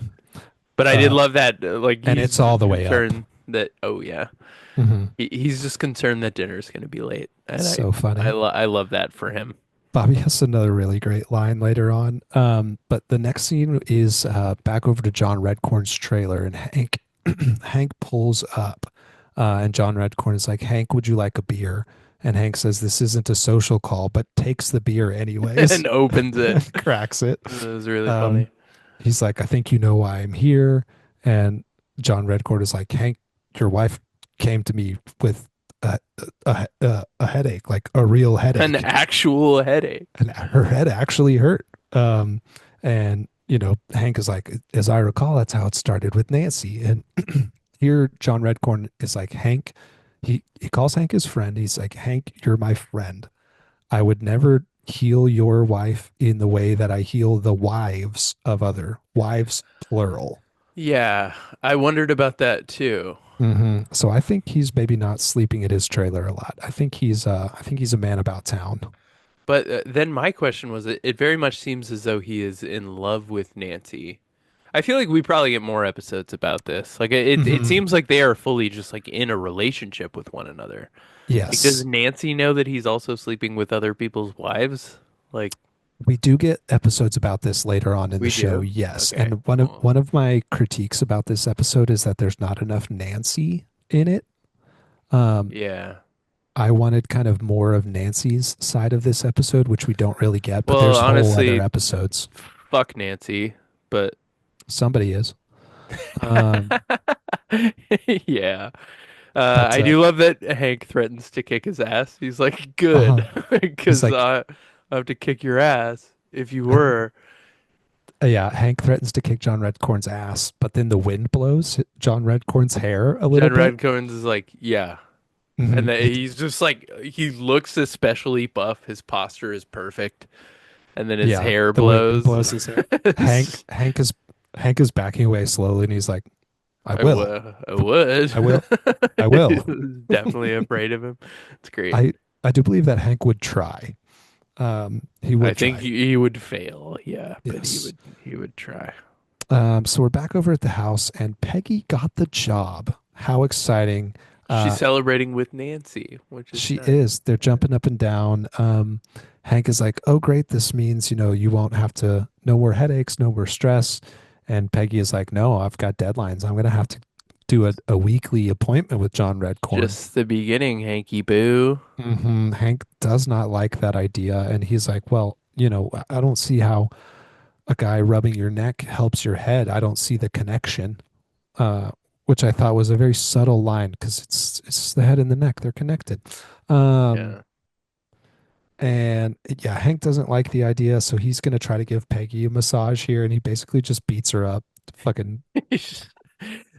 But I did Uh, love that like and he's it's all just the way up. concerned that oh yeah. Hmm. He's just concerned that dinner's going to be late. And So funny. I love that for him. Bobby has another really great line later on. But the next scene is back over to John Redcorn's trailer, and Hank pulls up, and John Redcorn is like, "Hank, would you like a beer?" And Hank says, "This isn't a social call," but takes the beer anyways, And opens it. cracks it. It was really Um, funny. he's like, "I think you know why I'm here." And John Redcord is like, "Hank, your wife came to me with a headache, like a real An headache, actual headache. and her head actually hurt." And Hank is like, "As I recall, that's how it started with Nancy." And here, John Redcorn is like, "Hank," he calls Hank his friend. He's like, "Hank, you're my friend. I would never heal your wife in the way that I heal the wives of other wives, plural." Yeah, I wondered about that too. So I think he's maybe not sleeping at his trailer a lot. I think he's a man about town. But then my question was, it very much seems as though he is in love with Nancy. I feel like we probably get more episodes about this. Like it Hmm. seems like they are fully just like in a relationship with one another. Like, does Yes, Nancy know that he's also sleeping with other people's wives? Like we do get episodes about this later on in the we show. do? Yes, Okay. and one of Well, one of my critiques about this episode is that there's not enough Nancy in it. Um, yeah. I wanted kind of more of Nancy's side of this episode, which we don't really get. But Well, there's whole other honestly, episodes. fuck Nancy, but Somebody is. Um, yeah. but I do love that Hank threatens to kick his ass. He's like, uh, good, he's because like, I have to kick your ass if you were. yeah, Hank threatens to kick John Redcorn's ass, but then the wind blows John Redcorn's hair a little John bit. Redcones is like, yeah. And Mhm. then he's just like, he looks especially buff. His posture is perfect. And then his Yeah, hair the wind blows. blows his hair. Hank Hank is Hank is backing away slowly, and he's like, I will. I would. I will. I will. Definitely afraid of him. It's great. I do believe that Hank would try. He I would think try. he would fail. Yeah, but Yes. he would try. So we're back over at the house, and Peggy got the job. How exciting! She's Uh, celebrating with Nancy, which is she nice. is. They're jumping up and down. Hank is like, "Oh, great! This means you won't have to. No more headaches, no more stress." And Peggy is like, "No, I've got deadlines. I'm gonna have to do a weekly appointment with John Redcorn." Just the beginning, Hanky Boo. Hank does not like that idea, and he's like, "Well, I don't see how a guy rubbing your neck helps your head. I don't see the connection." uh, which I thought was a very subtle line because it's the head and the neck, they're connected. Um, Yeah. and yeah, Hank doesn't like the idea, so he's gonna try to give Peggy a massage here, and he basically just beats her up, fucking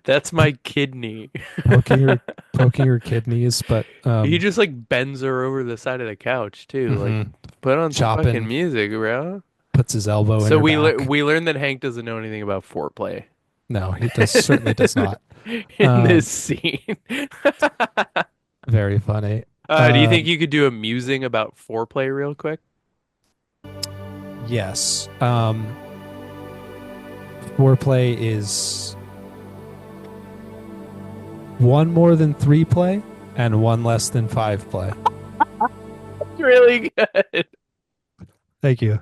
That's my kidney. poking her poking her kidneys, but He just like bends her over the side of the couch too. Like, mhm, put on some fucking chopping, music, bro. puts his elbow in So her back. we learned that Hank doesn't know anything about foreplay No, he does certainly does not. in this Um, scene. Very funny. Do you think Um, you could do a musing about foreplay real quick? yes. Foreplay is one more than three play and one less than five play. It's really good. Thank you.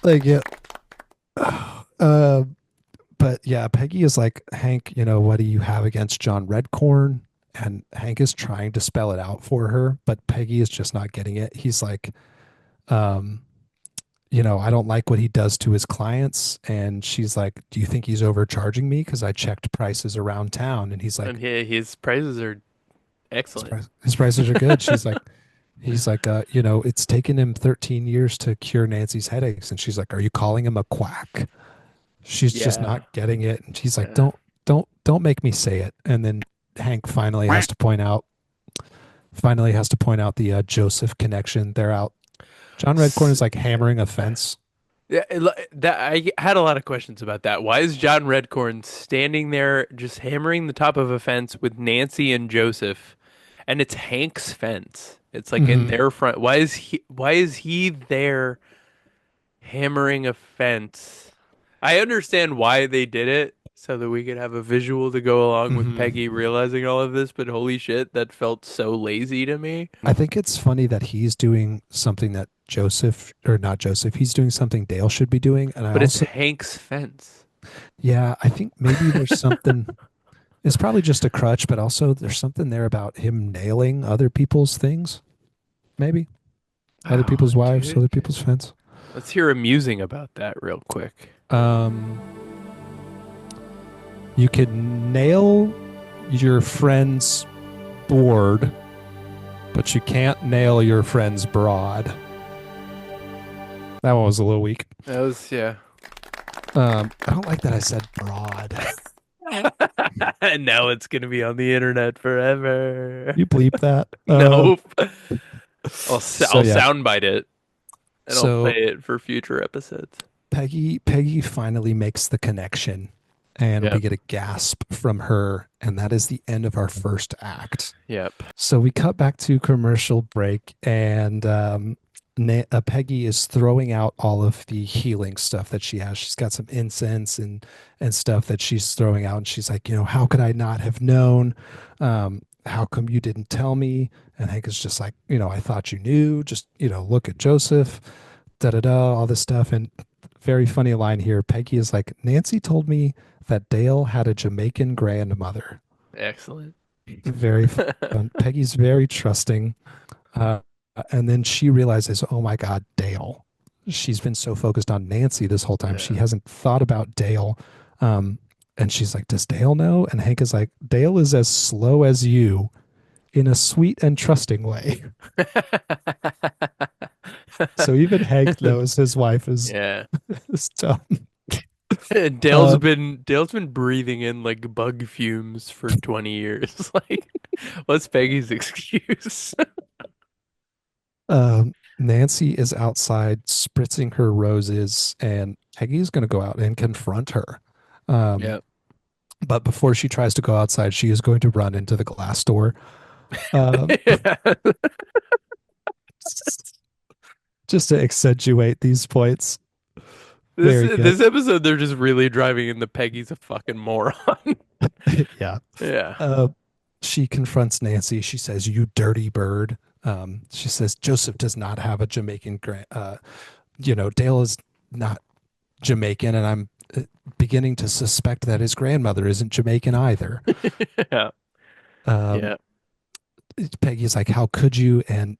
Thank you. Uh, but yeah, Peggy is like, Hank, what do you have against John Redcorn? And Hank is trying to spell it out for her, but Peggy is just not getting it. He's like, um, I don't like what he does to his clients. And she's like, do you think he's overcharging me? Because I checked prices around town. And he's And like, his prices are excellent. his prices are good. He's like, it's taken him 13 years to cure Nancy's headaches. And she's like, are you calling him a quack? She's just Yeah. not getting it. And she's like, Yeah. don't make me say it. And then Hank finally has to point out the Joseph connection. They're out. John Redcorn is like hammering a fence. Yeah, that I had a lot of questions about that. Why is John Redcorn standing there just hammering the top of a fence with Nancy and Joseph, and it's Hank's fence? It's like in Hmm. their front. Why is he there hammering a fence? I understand why they did it so that we could have a visual to go along with Hmm. Peggy realizing all of this, but holy shit, that felt so lazy to me. I think it's funny that he's doing something that Joseph, or not Joseph, he's doing something Dale should be doing. And I But it's also, Hank's fence. yeah, I think maybe there's something, it's probably just a crutch, but also there's something there about him nailing other people's things, maybe other Oh, people's wives, dude. other people's fence. Let's hear a musing about that real quick. Um, you could nail your friend's board, but you can't nail your friend's broad. That one was a little weak. That was, yeah. I don't like that I said broad. And now it's gonna be on the internet forever. You bleep that. Nope. So I'll yeah. soundbite it and I'll play So it for future episodes. Peggy finally makes the connection, and we Yep. get a gasp from her, and that is the end of our first act. Yep. So we cut back to commercial break, and Peggy is throwing out all of the healing stuff that she has. She's got some incense and stuff that she's throwing out, and she's like, how could I not have known? How come you didn't tell me? And Hank is just like, I thought you knew. Just look at Joseph, da da da, all this stuff. And very funny line here. Peggy is like, Nancy told me that Dale had a Jamaican grandmother. Excellent. Very fun. Peggy's very trusting. Uh, and then she realizes, oh my God, Dale. She's been so focused on Nancy this whole time. She Yeah. hasn't thought about Dale. Um, and she's like, does Dale know? And Hank is like, Dale is as slow as you in a sweet and trusting way. So even Hank knows his wife Yeah. is dumb. Um, Dale's been breathing in like bug fumes for 20 years. Like, what's Peggy's excuse? Nancy is outside spritzing her roses, and Peggy's going to go out and confront her. Um, Yeah. but before she tries to go outside, she is going to run into the glass door. Um, Yeah. just to accentuate these points. This Very good. this episode, they're just really driving in the Peggy's a fucking moron. Yeah. Yeah. Uh, she confronts Nancy. She says, "You dirty bird." She says, "Joseph does not have a Jamaican Dale is not Jamaican, and I'm beginning to suspect that his grandmother isn't Jamaican either." Yeah. Um, Yeah. Peggy's like, "How could you?" And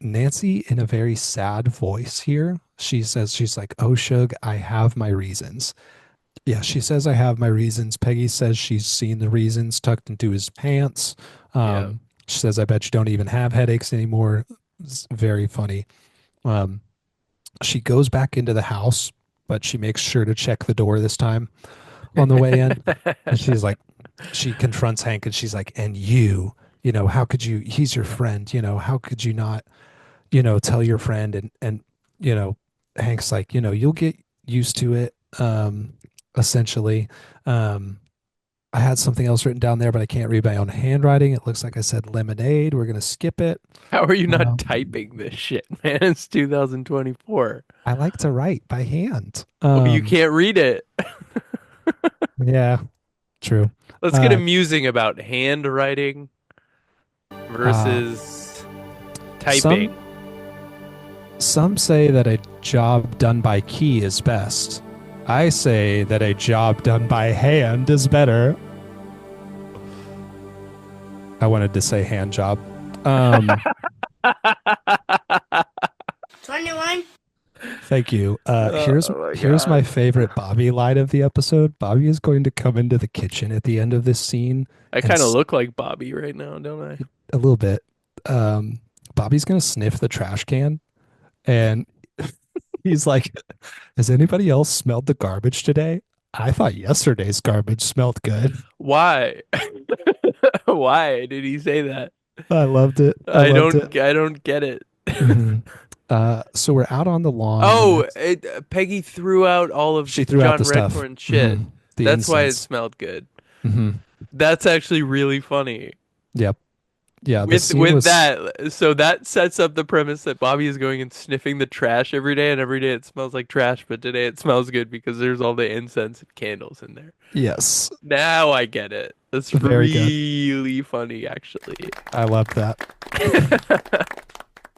Nancy, in a very sad voice here, she says, "She's like, oh, Shug, I have my reasons." Yeah, she says, "I have my reasons." Peggy says she's seen the reasons tucked into his pants. Yeah. She says, "I bet you don't even have headaches anymore." It's very funny. Um, she goes back into the house, but she makes sure to check the door this time on the way in. And she's like, she confronts Hank and she's like, "And how could you, he's your friend, how could you not, tell your friend?" And, you know, Hank's like, "You'll get used to it." Essentially, um, I had something else written down there, but I can't read my own handwriting. It looks like I said lemonade. We're going to skip it. How are you not Um, typing this shit, man? It's 2024. I like to write by hand. Well, you can't read it. Yeah, true. Let's get Uh, amusing about handwriting uh, versus some typing. some say that a job done by key is best. I say that a job done by hand is better. I wanted to say hand job. Um, 21. Thank you. Here's Oh my here's my God. favorite Bobby line of the episode. Bobby is going to come into the kitchen at the end of this scene I and kind of look like Bobby right now, don't I? a little bit. Um, Bobby's going to sniff the trash can and he's like, "Has anybody else smelled the garbage today? I thought yesterday's garbage smelled good." Why? Why did he say that? I loved it. I I loved don't it. I don't get it. Mhm. So we're out on the lawn. The Oh, next, Peggy threw out all of she threw out John the stuff. Redcorn's shit. The That's why it incense. smelled good. hmm That's actually really funny. Yep. Yeah. The scene With was. that, so that sets up the premise that Bobby is going and sniffing the trash every day, and every day it smells like trash, but today it smells good because there's all the incense and candles in there. Yes. Now I get it. That's Very good. really funny, actually. I loved that.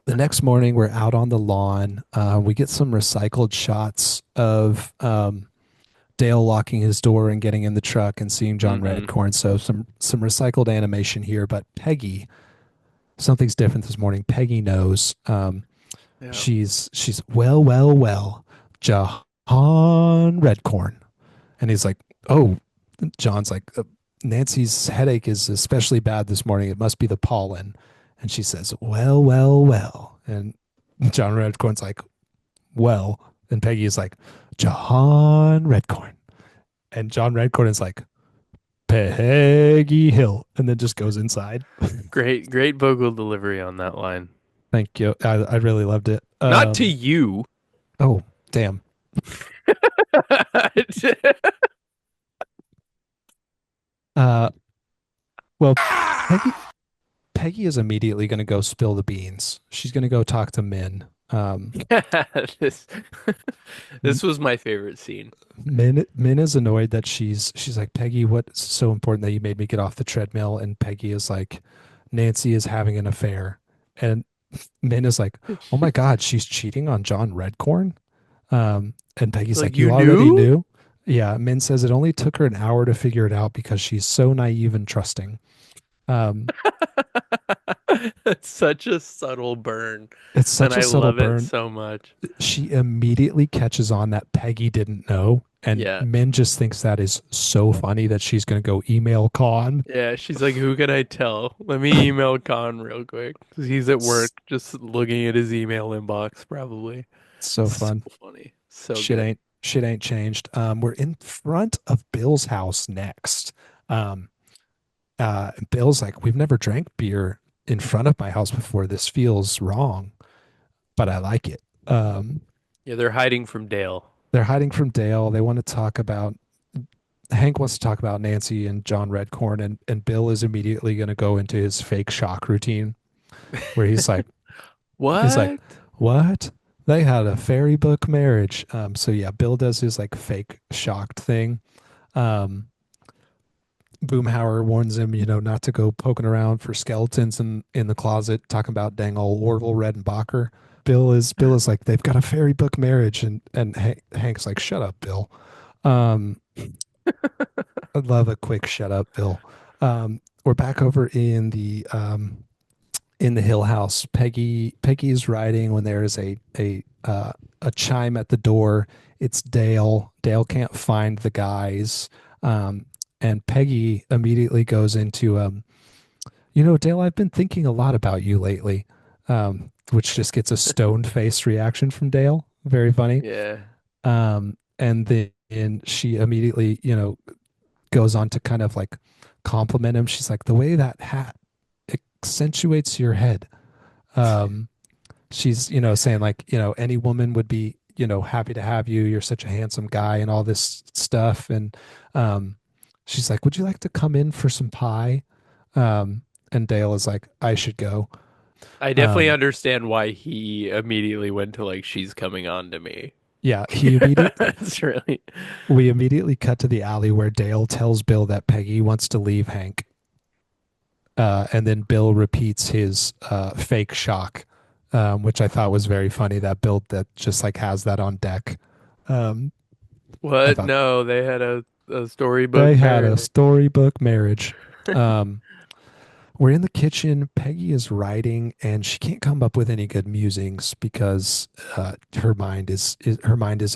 The next morning, we're out on the lawn. We get some recycled shots of Dale locking his door and getting in the truck and seeing John hmm Redcorn. So some recycled animation here. But Peggy, something's different this morning. Peggy knows. Yeah. She's well, John Redcorn, and he's like, "Oh." John's like, "Nancy's headache is especially bad this morning. It must be the pollen." And she says, well. And John Redcorn's like, "Well." And Peggy is like, "John Redcorn." And John Redcorn is like, "Peggy Hill." And then just goes inside. Great vocal delivery on that line. Thank you. I really loved it. Not to you. Oh, damn. Uh, well, Peggy, Peggy is immediately going to go spill the beans. She's going to go talk to Min. this this was my favorite scene. Min is annoyed that she's like, "Peggy, what's so important that you made me get off the treadmill?" And Peggy is like, "Nancy is having an affair." And Min is like, "Oh my God, she's cheating on John Redcorn." And Peggy's Like, like, you "You already knew? knew?" Yeah, Min says it only took her an hour to figure it out because she's so naive and trusting. Um, It's such a subtle burn, it's and such a I subtle love it burn. so much. She immediately catches on that Peggy didn't know. And Yeah. Min just thinks that is so funny that she's going to go email Khan. Yeah, she's like, who can I tell? Let me email Khan real quick. 'Cause he's at work just looking at his email inbox, probably. So So fun. funny. So Shit good. ain't shit ain't changed. We're in front of Bill's house next. Um, Bill's like, "We've never drank beer in front of my house before. This feels wrong, but I like it." Yeah, they're hiding from Dale. They're hiding from Dale. They want to talk about Hank wants to talk about Nancy and John Redcorn, and Bill is immediately going to go into his fake shock routine where he's like, What? what? They had a fairy book marriage. So yeah, Bill does his like fake shocked thing. Um, Boomhauer warns him, not to go poking around for skeletons in the closet, talking about dang old Orville Redenbacher. Bill is like, they've got a fairy book marriage, and Hank's like, shut up, Bill. Um, I love a quick shut up, Bill. We're back over in the Hill House. Peggy is writing when there is a chime at the door. It's Dale. Dale can't find the guys. And Peggy immediately goes into Dale, I've been thinking a lot about you lately. Which just gets a stone faced reaction from Dale. Very funny. Yeah. And then she immediately, goes on to kind of like compliment him. She's like, the way that hat accentuates your head. Um, she's, saying like, any woman would be, happy to have you. You're such a handsome guy and all this stuff. And she's like, would you like to come in for some pie? And Dale is like, I should go. I definitely Um, understand why he immediately went to like she's coming on to me. yeah, he immediately It's really we immediately cut to the alley where Dale tells Bill that Peggy wants to leave Hank. And then Bill repeats his fake shock, which I thought was very funny. That Bill that just like has that on deck. Um, I what? thought No, they had a they storybook had a marriage. storybook marriage. Um, We're in the kitchen. Peggy is writing, and she can't come up with any good musings because her mind is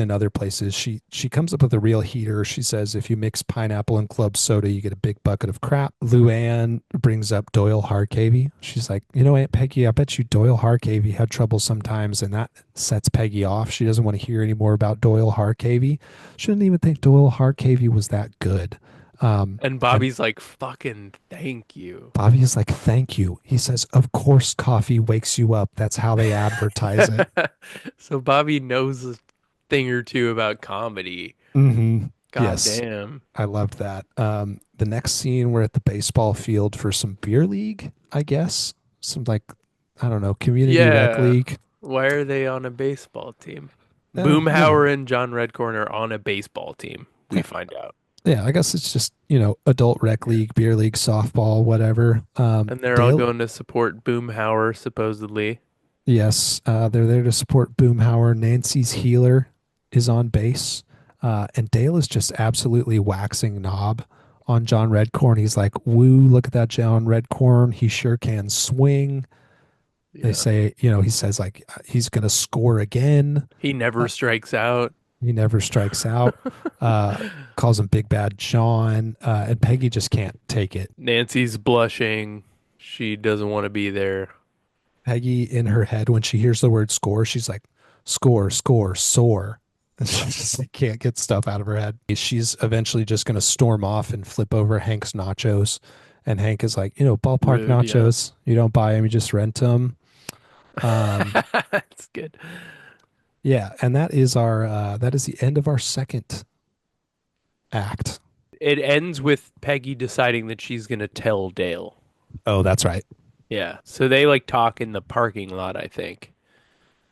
in other places. She comes up with a real heater. She says, "If you mix pineapple and club soda, you get a big bucket of crap." Luann brings up Doyle Harcavy. She's like, Aunt Peggy, I bet you Doyle Harcavy had trouble sometimes, and that sets Peggy off. She doesn't want to hear any more about Doyle Harcavy. She didn't even think Doyle Harcavy was that good. And And Bobby's like, fucking thank you. Bobby is like, thank you. He says, of course, coffee wakes you up. That's how they advertise it. So Bobby knows a thing or two about comedy. Hmm. God Yes, damn. I loved that. The next scene, we're at the baseball field for some beer league, I guess. Some like, I don't know, community rec Yeah. league. Why are they on a baseball team? Uh, you know, Boomhauer and John Redcorn are on a baseball team. We yeah, find out. yeah, I guess it's just, adult rec league, beer league, softball, whatever. And they're all Dale, going to support Boomhauer, supposedly. yes, they're there to support Boomhauer. Nancy's healer is on base. And Dale is just absolutely waxing knob on John Redcorn. He's like, woo, look at that John Redcorn. He sure can swing. They Yeah. say, he says like he's going to score again. He never Uh, strikes out. he never strikes out. Uh, calls him Big Bad John. And Peggy just can't take it. Nancy's blushing. She doesn't want to be there. Peggy in her head, when she hears the word score, she's like, score, score, soar. And she just like, can't get stuff out of her head. She's eventually just going to storm off and flip over Hank's nachos. And Hank is like, ballpark Rude, yeah. nachos. You don't buy them, you just rent them. Um, That's good. yeah, and that is the end of our second act. It ends with Peggy deciding that she's gonna tell Dale. Oh, that's right. Yeah. So they like talk in the parking lot, I think.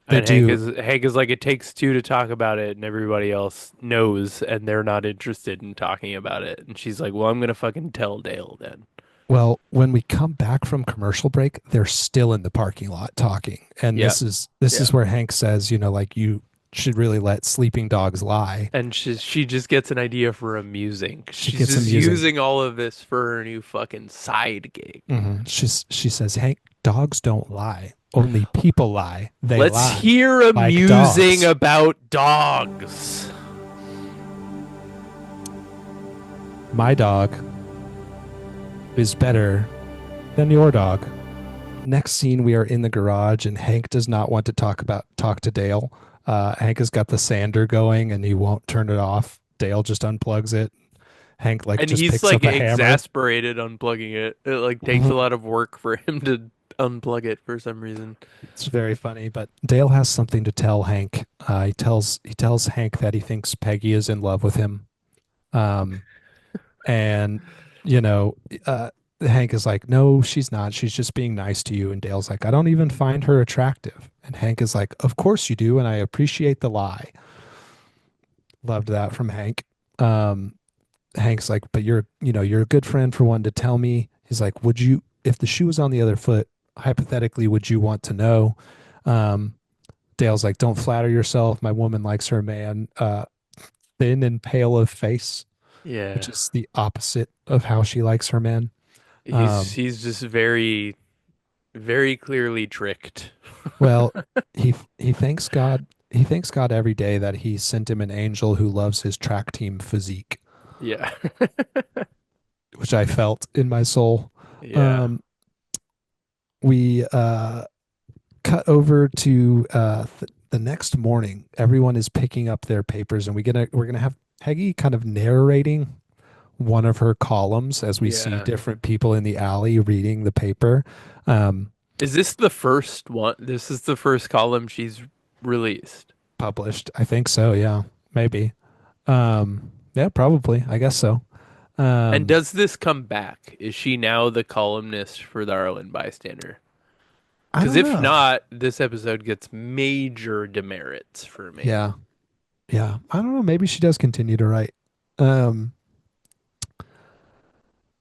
They And Hank do. is Hank is like, it takes two to talk about it, and everybody else knows, and they're not interested in talking about it. And she's like, "Well, I'm gonna fucking tell Dale then." Well, when we come back from commercial break, they're still in the parking lot talking. And Yeah, this is yeah. where Hank says, like you should really let sleeping dogs lie. And she just gets an idea for a musing. She She's gets just amusing. using all of this for her new fucking side gig. She says, Hank, dogs don't lie. Only people lie. They Let's lie hear a like musing dogs. about dogs. My dog is better than your dog. Next scene, we are in the garage, and Hank does not want to talk to Dale. Hank has got the sander going, and he won't turn it off. Dale just unplugs it. Hank like And just he's picks like up a hammer. exasperated unplugging it. It like takes a Mhm. lot of work for him to unplug it for some reason. It's very funny, but Dale has something to tell Hank. He tells Hank that he thinks Peggy is in love with him. Um, And, you know, Hank is like, no, she's not. She's just being nice to you. And Dale's like, I don't even find her attractive. And Hank is like, of course you do. And I appreciate the lie. Loved that from Hank. Um, Hank's like, but you're a good friend for one to tell me. He's like, would you, if the shoe was on the other foot, hypothetically, would you want to know? Um, Dale's like, don't flatter yourself. My woman likes her man thin and pale of face, which Yeah. is the opposite of how she likes her men. He's Um, he's just very, very clearly tricked. well, he thanks God. He thanks God every day that he sent him an angel who loves his track team physique, Yeah. which I felt in my soul. Yeah. Um, we cut over to the next morning. Everyone is picking up their papers, and we're gonna have Peggy kind of narrating one of her columns as we see Yeah. different people in the alley reading the paper. Um, Is this the first one? This is the first column she's released. Published, I think so. Yeah, maybe. Yeah, probably. I guess so. And Um, does this come back? Is she now the columnist for the Arlen Bystander? I Because don't if know. not, this episode gets major demerits for me. Yeah, yeah. I don't know. Maybe she does continue to write. Um,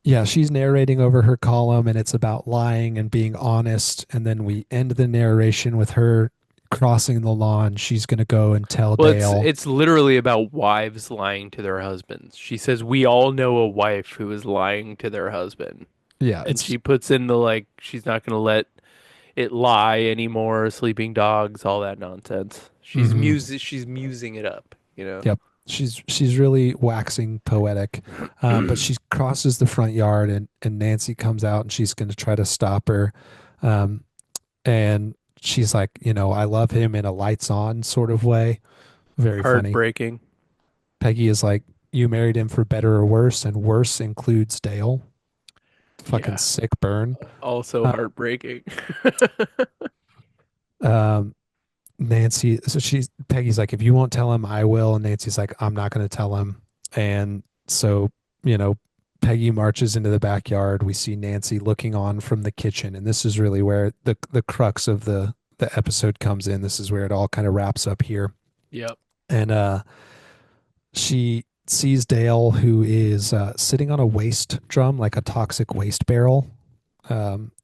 yeah, she's narrating over her column, and it's about lying and being honest. And then we end the narration with her crossing the lawn. She's gonna go and tell Well, it's Dale. it's literally about wives lying to their husbands. She says we all know a wife who is lying to their husband, Yeah, and she puts in the like she's not going to let it lie anymore, sleeping dogs, all that nonsense. hmm She's musing it up, you know. Yep. She's really waxing poetic, but she crosses the front yard and Nancy comes out and she's going to try to stop her, um, and she's like, I love him in a lights on sort of way. Very funny. Heartbreaking. Peggy is like, you married him for better or worse, and worse includes Dale. Fucking Yeah. sick burn. Also Uh, heartbreaking. um, Nancy, so Peggy's like, if you won't tell him, I will. And Nancy's like, I'm not going to tell him. And so, you know, Peggy marches into the backyard. We see Nancy looking on from the kitchen, and this is really where the crux of the episode comes in. This is where it all kind of wraps up here. Yep. And she sees Dale, who is sitting on a waste drum, like a toxic waste barrel.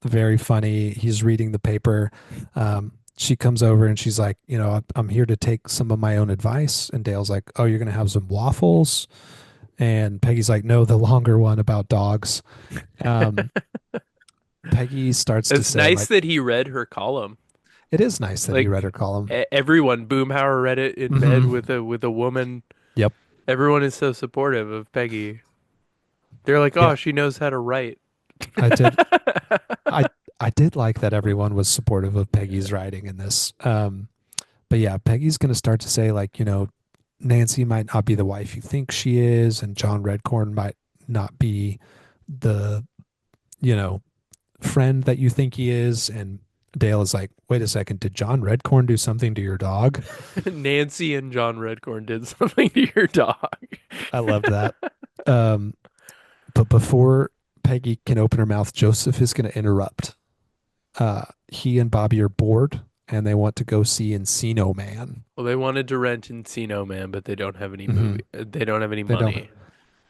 Very funny. He's reading the paper. She comes over and she's like, I'm here to take some of my own advice. And Dale's like, oh, you're going to have some waffles. And Peggy's like, no, the longer one about dogs. Um, Peggy starts to It's say, nice like, that he read her column. it is nice that he read Like her column. everyone, Boomhauer read it in bed Hmm. with a woman. Yep. Everyone is so supportive of Peggy. They're like, Yeah. "Oh, she knows how to write." I did. I, I did like that everyone was supportive of Peggy's writing in this. But yeah, Peggy's going to start to say, like, Nancy might not be the wife you think she is, and John Redcorn might not be the, you know, friend that you think he is. And Dale is like, wait a second, did John Redcorn do something to your dog? Nancy and John Redcorn did something to your dog. I loved that. Um, but before Peggy can open her mouth, Joseph is going to interrupt. He and Bobby are bored and they want to go see Encino Man. Well, they wanted to rent Encino Man, but they don't have any Hmm. movie. They don't have any They don't. money.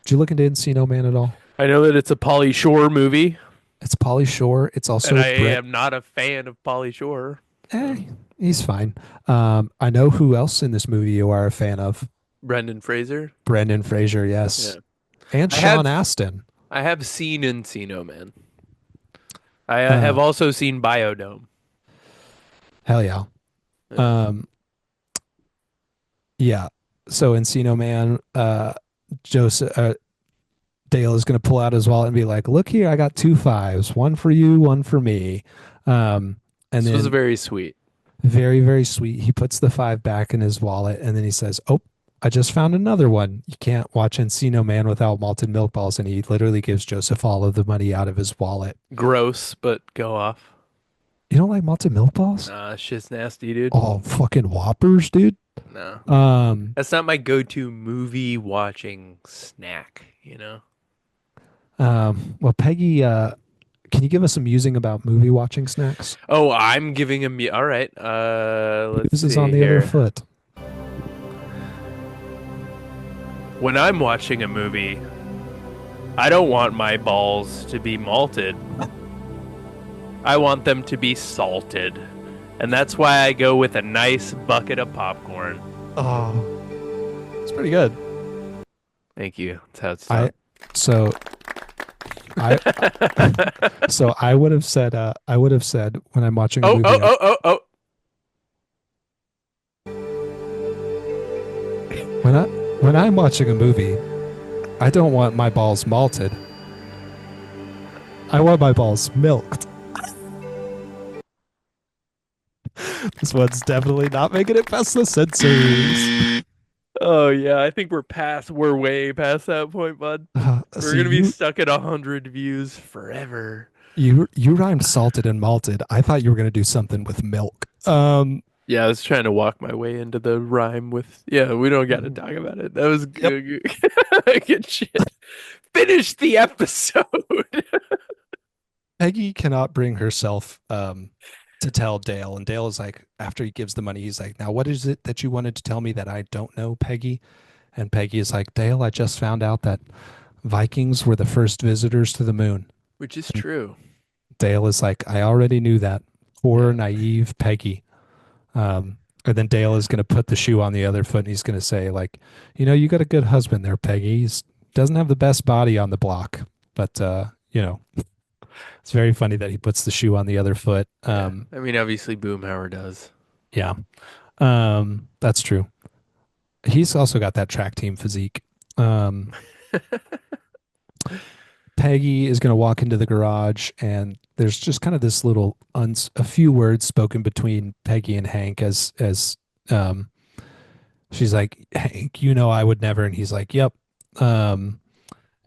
Did you look into Encino Man at all? I know that it's a Pauly Shore movie, It's Pauly Shore. It's and also I Brett. am not a fan of Pauly Shore. Eh, he's fine. I know who else in this movie you are a fan of. Brendan Fraser. Brendan Fraser, Yeah, yes. And I Sean have Astin. I have seen Encino Man. I have Uh, also seen Biodome. Hell yeah. Yeah. Um, yeah. So Encino Man, Joseph, Dale is going to pull out his wallet and be like, look here, I got two fives, one for you, one for me. And This was then very sweet. very, very sweet. He puts the five back in his wallet and then he says, oh, I just found another one. You can't watch Encino Man without malted milk balls. And he literally gives Joseph all of the money out of his wallet. Gross, but go off. You don't like malted milk balls? Nah, shit's nasty, dude. Oh, fucking Whoppers, dude. No. Um, That's not my go-to movie watching snack, you know? Well, Peggy, can you give us some musing about movie watching snacks? Oh, I'm giving him. All right. Let's Muse is on see the other here. foot. When I'm watching a movie, I don't want my balls to be malted. I want them to be salted. And that's why I go with a nice bucket of popcorn. Oh, it's pretty good. Thank you. That's how it's I done. so I so I would have said when I'm watching a Oh, movie oh, oh, oh, oh. when I when I'm watching a movie, I don't want my balls malted. I want my balls milked. This one's definitely not making it past the censors. Oh yeah, I think we're way past that point, bud. We're See gonna be you stuck at 100 views forever. you rhymed salted and malted. I thought you were gonna do something with milk. Yeah, I was trying to walk my way into the rhyme with. Yeah, we don't got to talk about it. That was Yep. good, good shit. Finish the episode. Peggy cannot bring herself to tell Dale, and Dale is like, after he gives the money, he's like, "Now, what is it that you wanted to tell me that I don't know, Peggy?" And Peggy is like, "Dale, I just found out that Vikings were the first visitors to the moon." Which is And true. Dale is like, "I already knew that." Poor Yeah. naive Peggy. And then Dale is going to put the shoe on the other foot, and he's going to say, like, you got a good husband there, Peggy. He doesn't have the best body on the block, but it's very funny that he puts the shoe on the other foot. Yeah. I mean, obviously, Boomhauer does. Yeah, that's true. He's also got that track team physique. Um, Peggy is going to walk into the garage, and there's just kind of this little a few words spoken between Peggy and Hank as um, she's like, "Hank, I would never," and he's like, "Yep." Um,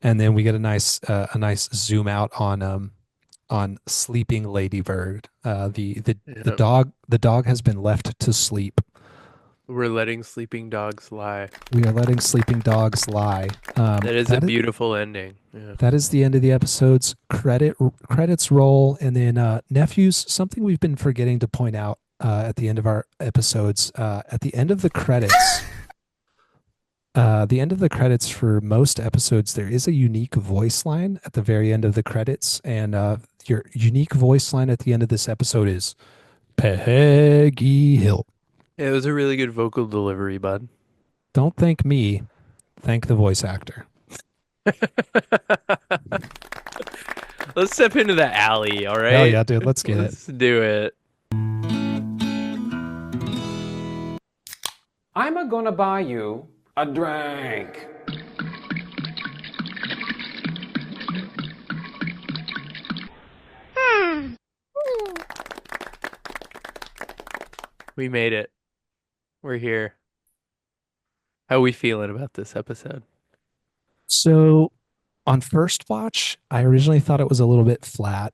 and then we get a nice zoom out on sleeping Ladybird. The Yeah. dog has been left to sleep. We're letting sleeping dogs lie. We are letting sleeping dogs lie. That is a beautiful ending. Yeah. That is the end of the episode's credits roll, and then nephews. Something we've been forgetting to point out at the end of our episodes. At the end of the credits, the end of the credits for most episodes, there is a unique voice line at the very end of the credits, and your unique voice line at the end of this episode is Peggy Hill. It was a really good vocal delivery, bud. Don't thank me, thank the voice actor. Let's step into the alley, all Hell right? yeah, dude, let's get it. Let's do it. I'm a gonna buy you a drink. We made it. We're here. How we feeling about this episode? So on first watch, I originally thought it was a little bit flat.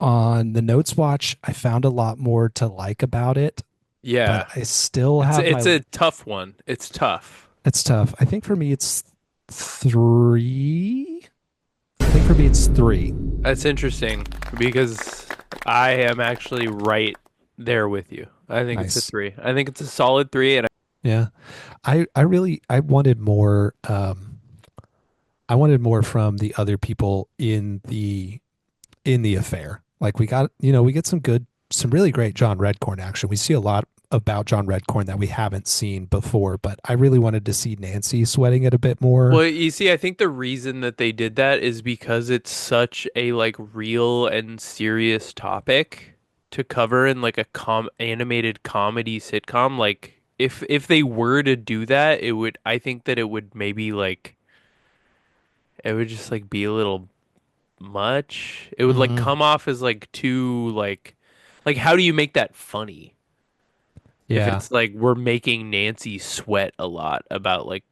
On the notes watch, I found a lot more to like about it, but Yeah. I still It's have it's my. a tough one. It's tough. It's tough. I think for me it's three. I think for me it's three. That's interesting because I am actually right there with you. I think it's a Nice. 3. I think it's a solid 3 and Yeah. I wanted more. I wanted more from the other people in the affair. Like we get some really great John Redcorn action. We see a lot about John Redcorn that we haven't seen before, but I really wanted to see Nancy sweating it a bit more. well, you see, I think the reason that they did that is because it's such a like real and serious topic to cover in like a animated comedy sitcom. Like if they were to do that, it would I think that it would maybe like it would just like be a little much. It would like Hmm. come off as like too like how do you make that funny? If Yeah. it's like we're making Nancy sweat a lot about like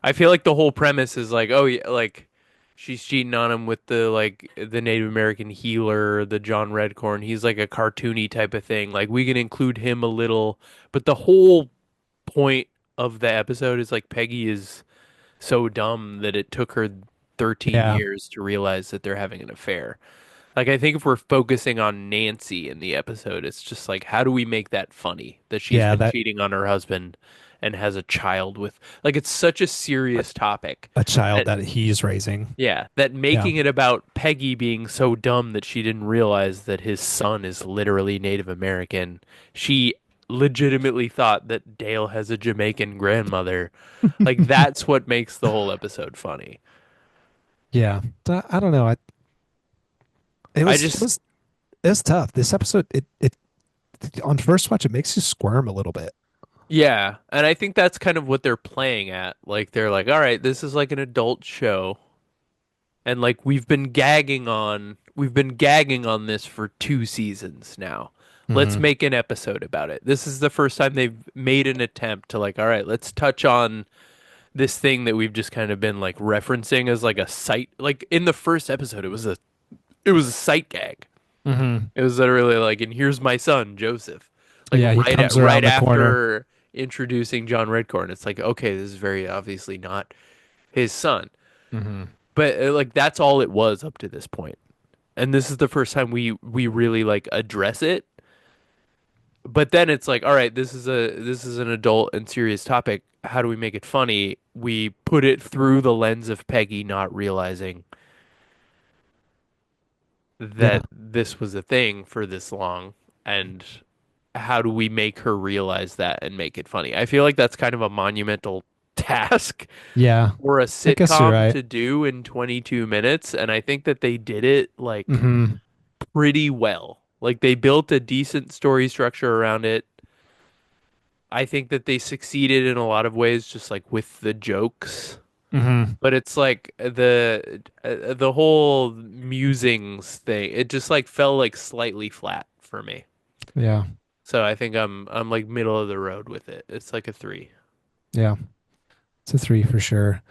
I feel like the whole premise is like, oh yeah, like she's cheating on him with the Native American healer, the John Redcorn. He's like a cartoony type of thing. Like we can include him a little, but the whole point of the episode is like Peggy is so dumb that it took her 13 Yeah. years to realize that they're having an affair. Like, I think if we're focusing on Nancy in the episode, it's just like, how do we make that funny that she's Yeah, been that cheating on her husband and has a child with, like, it's such a serious topic. a child That, that he's raising. yeah, that Yeah. making it about Peggy being so dumb that she didn't realize that his son is literally Native American. She legitimately thought that Dale has a Jamaican grandmother. Like, that's what makes the whole episode funny. Yeah. I don't know. It I was it just was it was tough. This episode, it on first watch, it makes you squirm a little bit. Yeah, and I think that's kind of what they're playing at. Like they're like, all right, this is like an adult show, and like we've been gagging on this for 2 seasons now. Let's Hmm. make an episode about it. This is the first time they've made an attempt to like, all right, let's touch on this thing that we've just kind of been like referencing as like a sight. Like in the first episode, it was a sight gag. Hmm. It was literally like, and here's my son, Joseph. Like Yeah, he comes right around the corner. after introducing John Redcorn, it's like, okay, this is very obviously not his son. Hmm. But like that's all it was up to this point. And this is the first time we really like address it. But then it's like, all right, this is an adult and serious topic. How do we make it funny? We put it through the lens of Peggy not realizing Yeah. that this was a thing for this long, and how do we make her realize that and make it funny? I feel like that's kind of a monumental task Yeah. for a I guess you're sitcom right. to do in 22 minutes, and I think that they did it like Hmm. pretty well. Like they built a decent story structure around it. I think that they succeeded in a lot of ways, just like with the jokes. Hmm. But it's like the whole musings thing. It just like fell like slightly flat for me. Yeah. So I think I'm like middle of the road with it. It's like a 3. Yeah. It's a three for sure.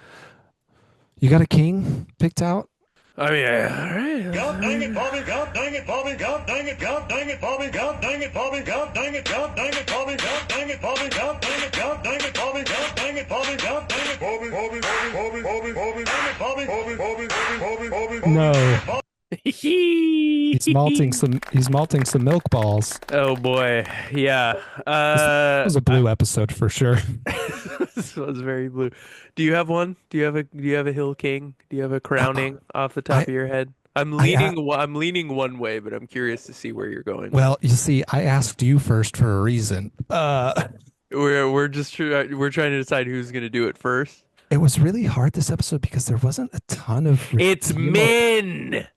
You got a king picked out? I mean, all God dang it, right. Bobby, God dang it, Bobby, God dang it, God dang it, Bobby, God dang it, Bobby, God dang it, God dang it, Bobby, God dang it, Bobby, God dang it, God dang it, Bobby, God dang it, Bobby, God dang it, Bobby, Bobby, Bobby, Bobby, Bobby, Bobby, dang it, Bobby, Bobby, Bobby, Bobby, Bobby, Bobby, No. He's malting some milk balls. Oh boy. Yeah. This was a blue episode for sure. This was very blue. Do you have one? Do you have a Hill King? Do you have a Uh, crowning off the top I of your head? I I'm leaning one way, but I'm curious to see where you're going. well, you see, I asked you first for a reason. We're trying to decide who's gonna do it first. It was really hard this episode because there wasn't a ton of It's reveal. Min.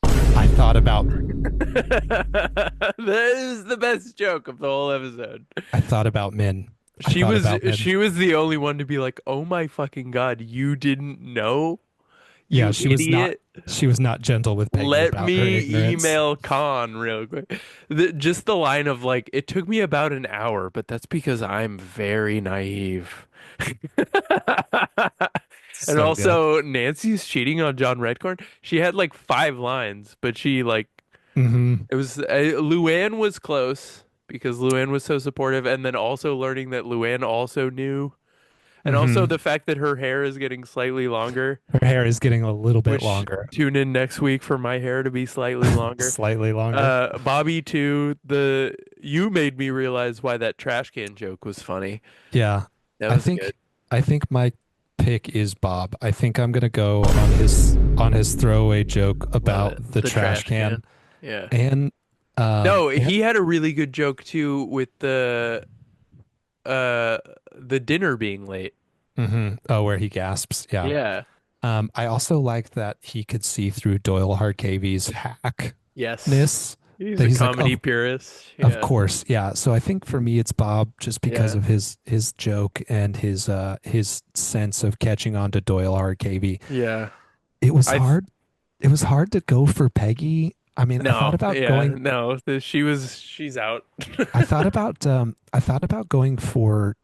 I thought about That is the best joke of the whole episode. I thought about Min. I She thought was about Min. she was the only one to be like, "Oh my fucking God, you didn't know, Yeah, you she was not idiot." she was not gentle with Peggy Let about her me ignorance. email Khan real quick. Just the line of like, it took me about an hour, but that's because I'm very naive. And So good. also, Nancy's cheating on John Redcorn. She had like 5 lines, but she like Hmm. it was Luann was close because Luann was so supportive, and then also learning that Luann also knew, and also Hmm. the fact that her hair is getting slightly longer. Her hair is getting a little bit Which longer, tune in next week for my hair to be slightly longer. slightly longer. Bobby too. You made me realize why that trash can joke was funny. Yeah, That I was think good. I think my pick is Bob. I think I'm gonna go on his throwaway joke Love about it. the The trash trash can. can Yeah. and No, and he had a really good joke too with uh the dinner being late. oh, where he gasps. Yeah. Yeah. I also like that he could see through Doyle Harcavy's hackness. Yes. He's That a he's like, comedy purist. of Yeah. course, yeah. So I think for me it's Bob just because Yeah. of his joke and his sense of catching on to Doyle Harcavy. Yeah. It was I hard. It was hard to go for Peggy. I mean, No, yeah, no. She's out. I thought about going for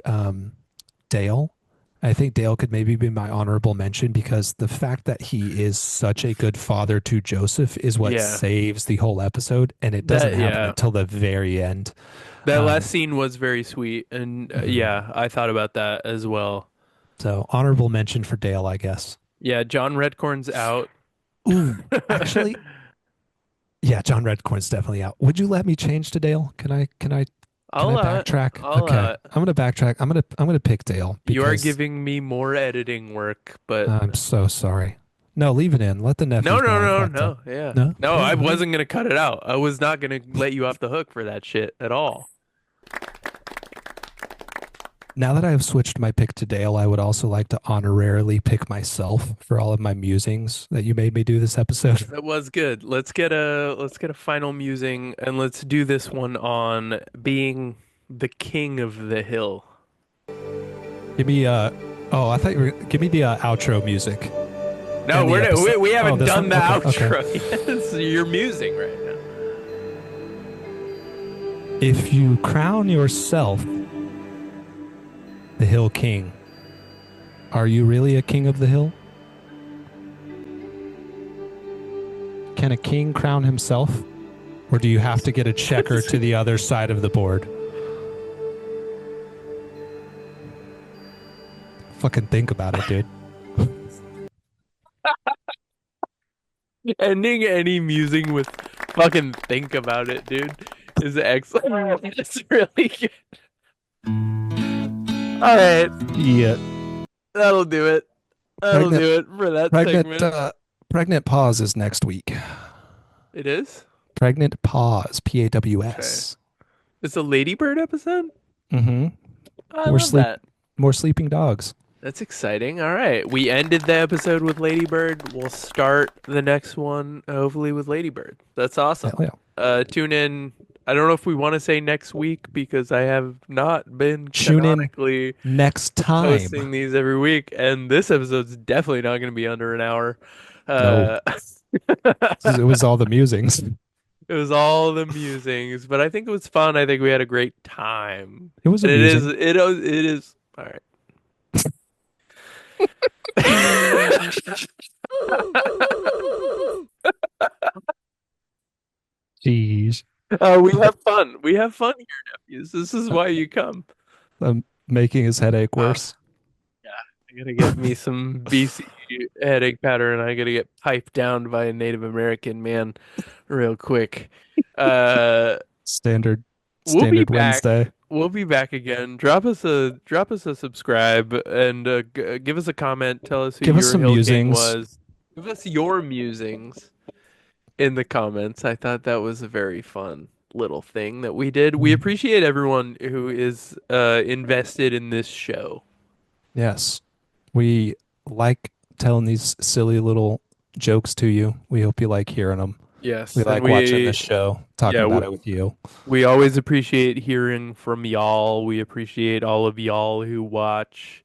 Dale. I think Dale could maybe be my honorable mention because the fact that he is such a good father to Joseph is what Yeah. saves the whole episode, and it doesn't happen Yeah. until the very end. That last Um, scene was very sweet, and mhm. yeah, I thought about that as well. So honorable mention for Dale, I guess. Yeah, John Redcorn's out. Ooh, actually, yeah, John Redcorn's definitely out. Would you let me change to Dale? Can I'll I allow it. backtrack? I'll Okay. allow it. I'm gonna backtrack. I'm gonna pick Dale You are because giving me more editing work, but I'm so sorry. No, leave it in. Let the no, nephews know no, I no, fucked up. no. Yeah. No? No, Okay, I all right. wasn't gonna cut it out. I was not gonna let you off the hook for that shit at all. Now that I have switched my pick to Dale, I would also like to honorarily pick myself for all of my musings that you made me do this episode. That was good. Let's get a final musing and let's do this one on being the king of the hill. Give me oh, I thought you were give me the outro music No, and the episode. we Oh, haven't this done one? the Okay, okay. outro yet. So you're musing right now. If you crown yourself the Hill King, are you really a king of the hill? Can a king crown himself? Or do you have to get a checker to the other side of the board? Fucking think about it, dude. Ending any musing with fucking think about it, dude, is excellent. It's really good. All right, Yeah. that'll do it. That'll Pregnant, do it for that pregnant, segment. pregnant pause is next week. It is? Pregnant pause, Okay. PAWS. It's a Ladybird episode? Mm-hmm. I More love sleep, that. more sleeping dogs. That's exciting. All right. We ended the episode with Ladybird. We'll start the next one hopefully with Ladybird. That's awesome. Hell yeah. Tune in. I don't know if we want to say next week because I have not been Tune in canonically next time. posting these every week, and this episode's definitely not going to be under an hour. No, Uh, it was all the musings. it was all the musings, but I think it was fun. I think we had a great time, It was and amusing. it is all right. Jeez. We have fun. We have fun here, nephews. This is why you come. I'm making his headache Uh, worse. yeah, I gotta get me some BC headache powder, and I gotta get piped down by a Native American man real quick. Uh, Standard we'll be standard back. Wednesday. We'll be back again. Drop us a subscribe and give us a comment. Tell us who Give us your some Hill King musings. was. Give us your musings in the comments. I thought that was a very fun little thing that we did. We appreciate everyone who is invested in this show. Yes. We like telling these silly little jokes to you. We hope you like hearing them. Yes, We and like watching this show, talking yeah, about it with you. we always appreciate hearing from y'all. We appreciate all of y'all who watch.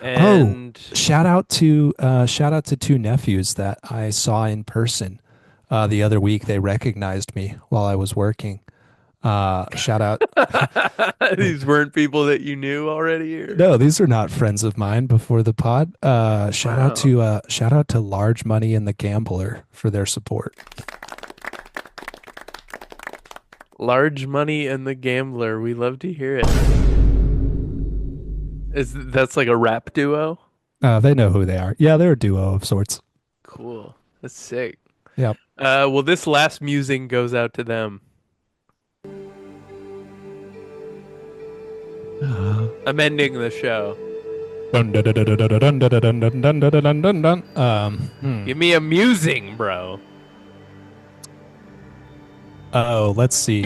And Shout out to two nephews that I saw in person the other week. They recognized me while I was working. Shout out. these weren't people that you knew already, or? No, these are not friends of mine before the pod. Shout out to Large Money and the Gambler for their support. Large Money and the Gambler. We love to hear it. That's like a rap duo? They know who they are. Yeah, they're a duo of sorts. Cool. That's sick. Yep. Well, this last musing goes out to them. I'm ending the show. Dun, dun, dun, dun, dun, dun, dun, dun, dun, dun, dun, dun, dun, dun. Give me a musing, bro. Oh, let's see.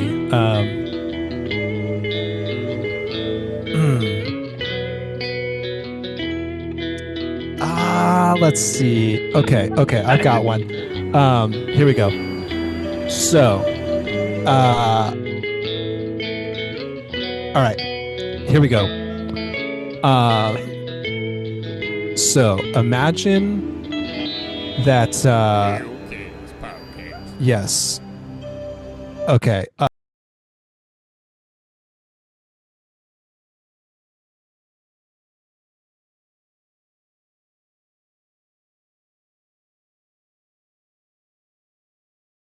Let's see. Okay, I've got one. Here we go. So, all right, here we go. So imagine that. Yes. Okay.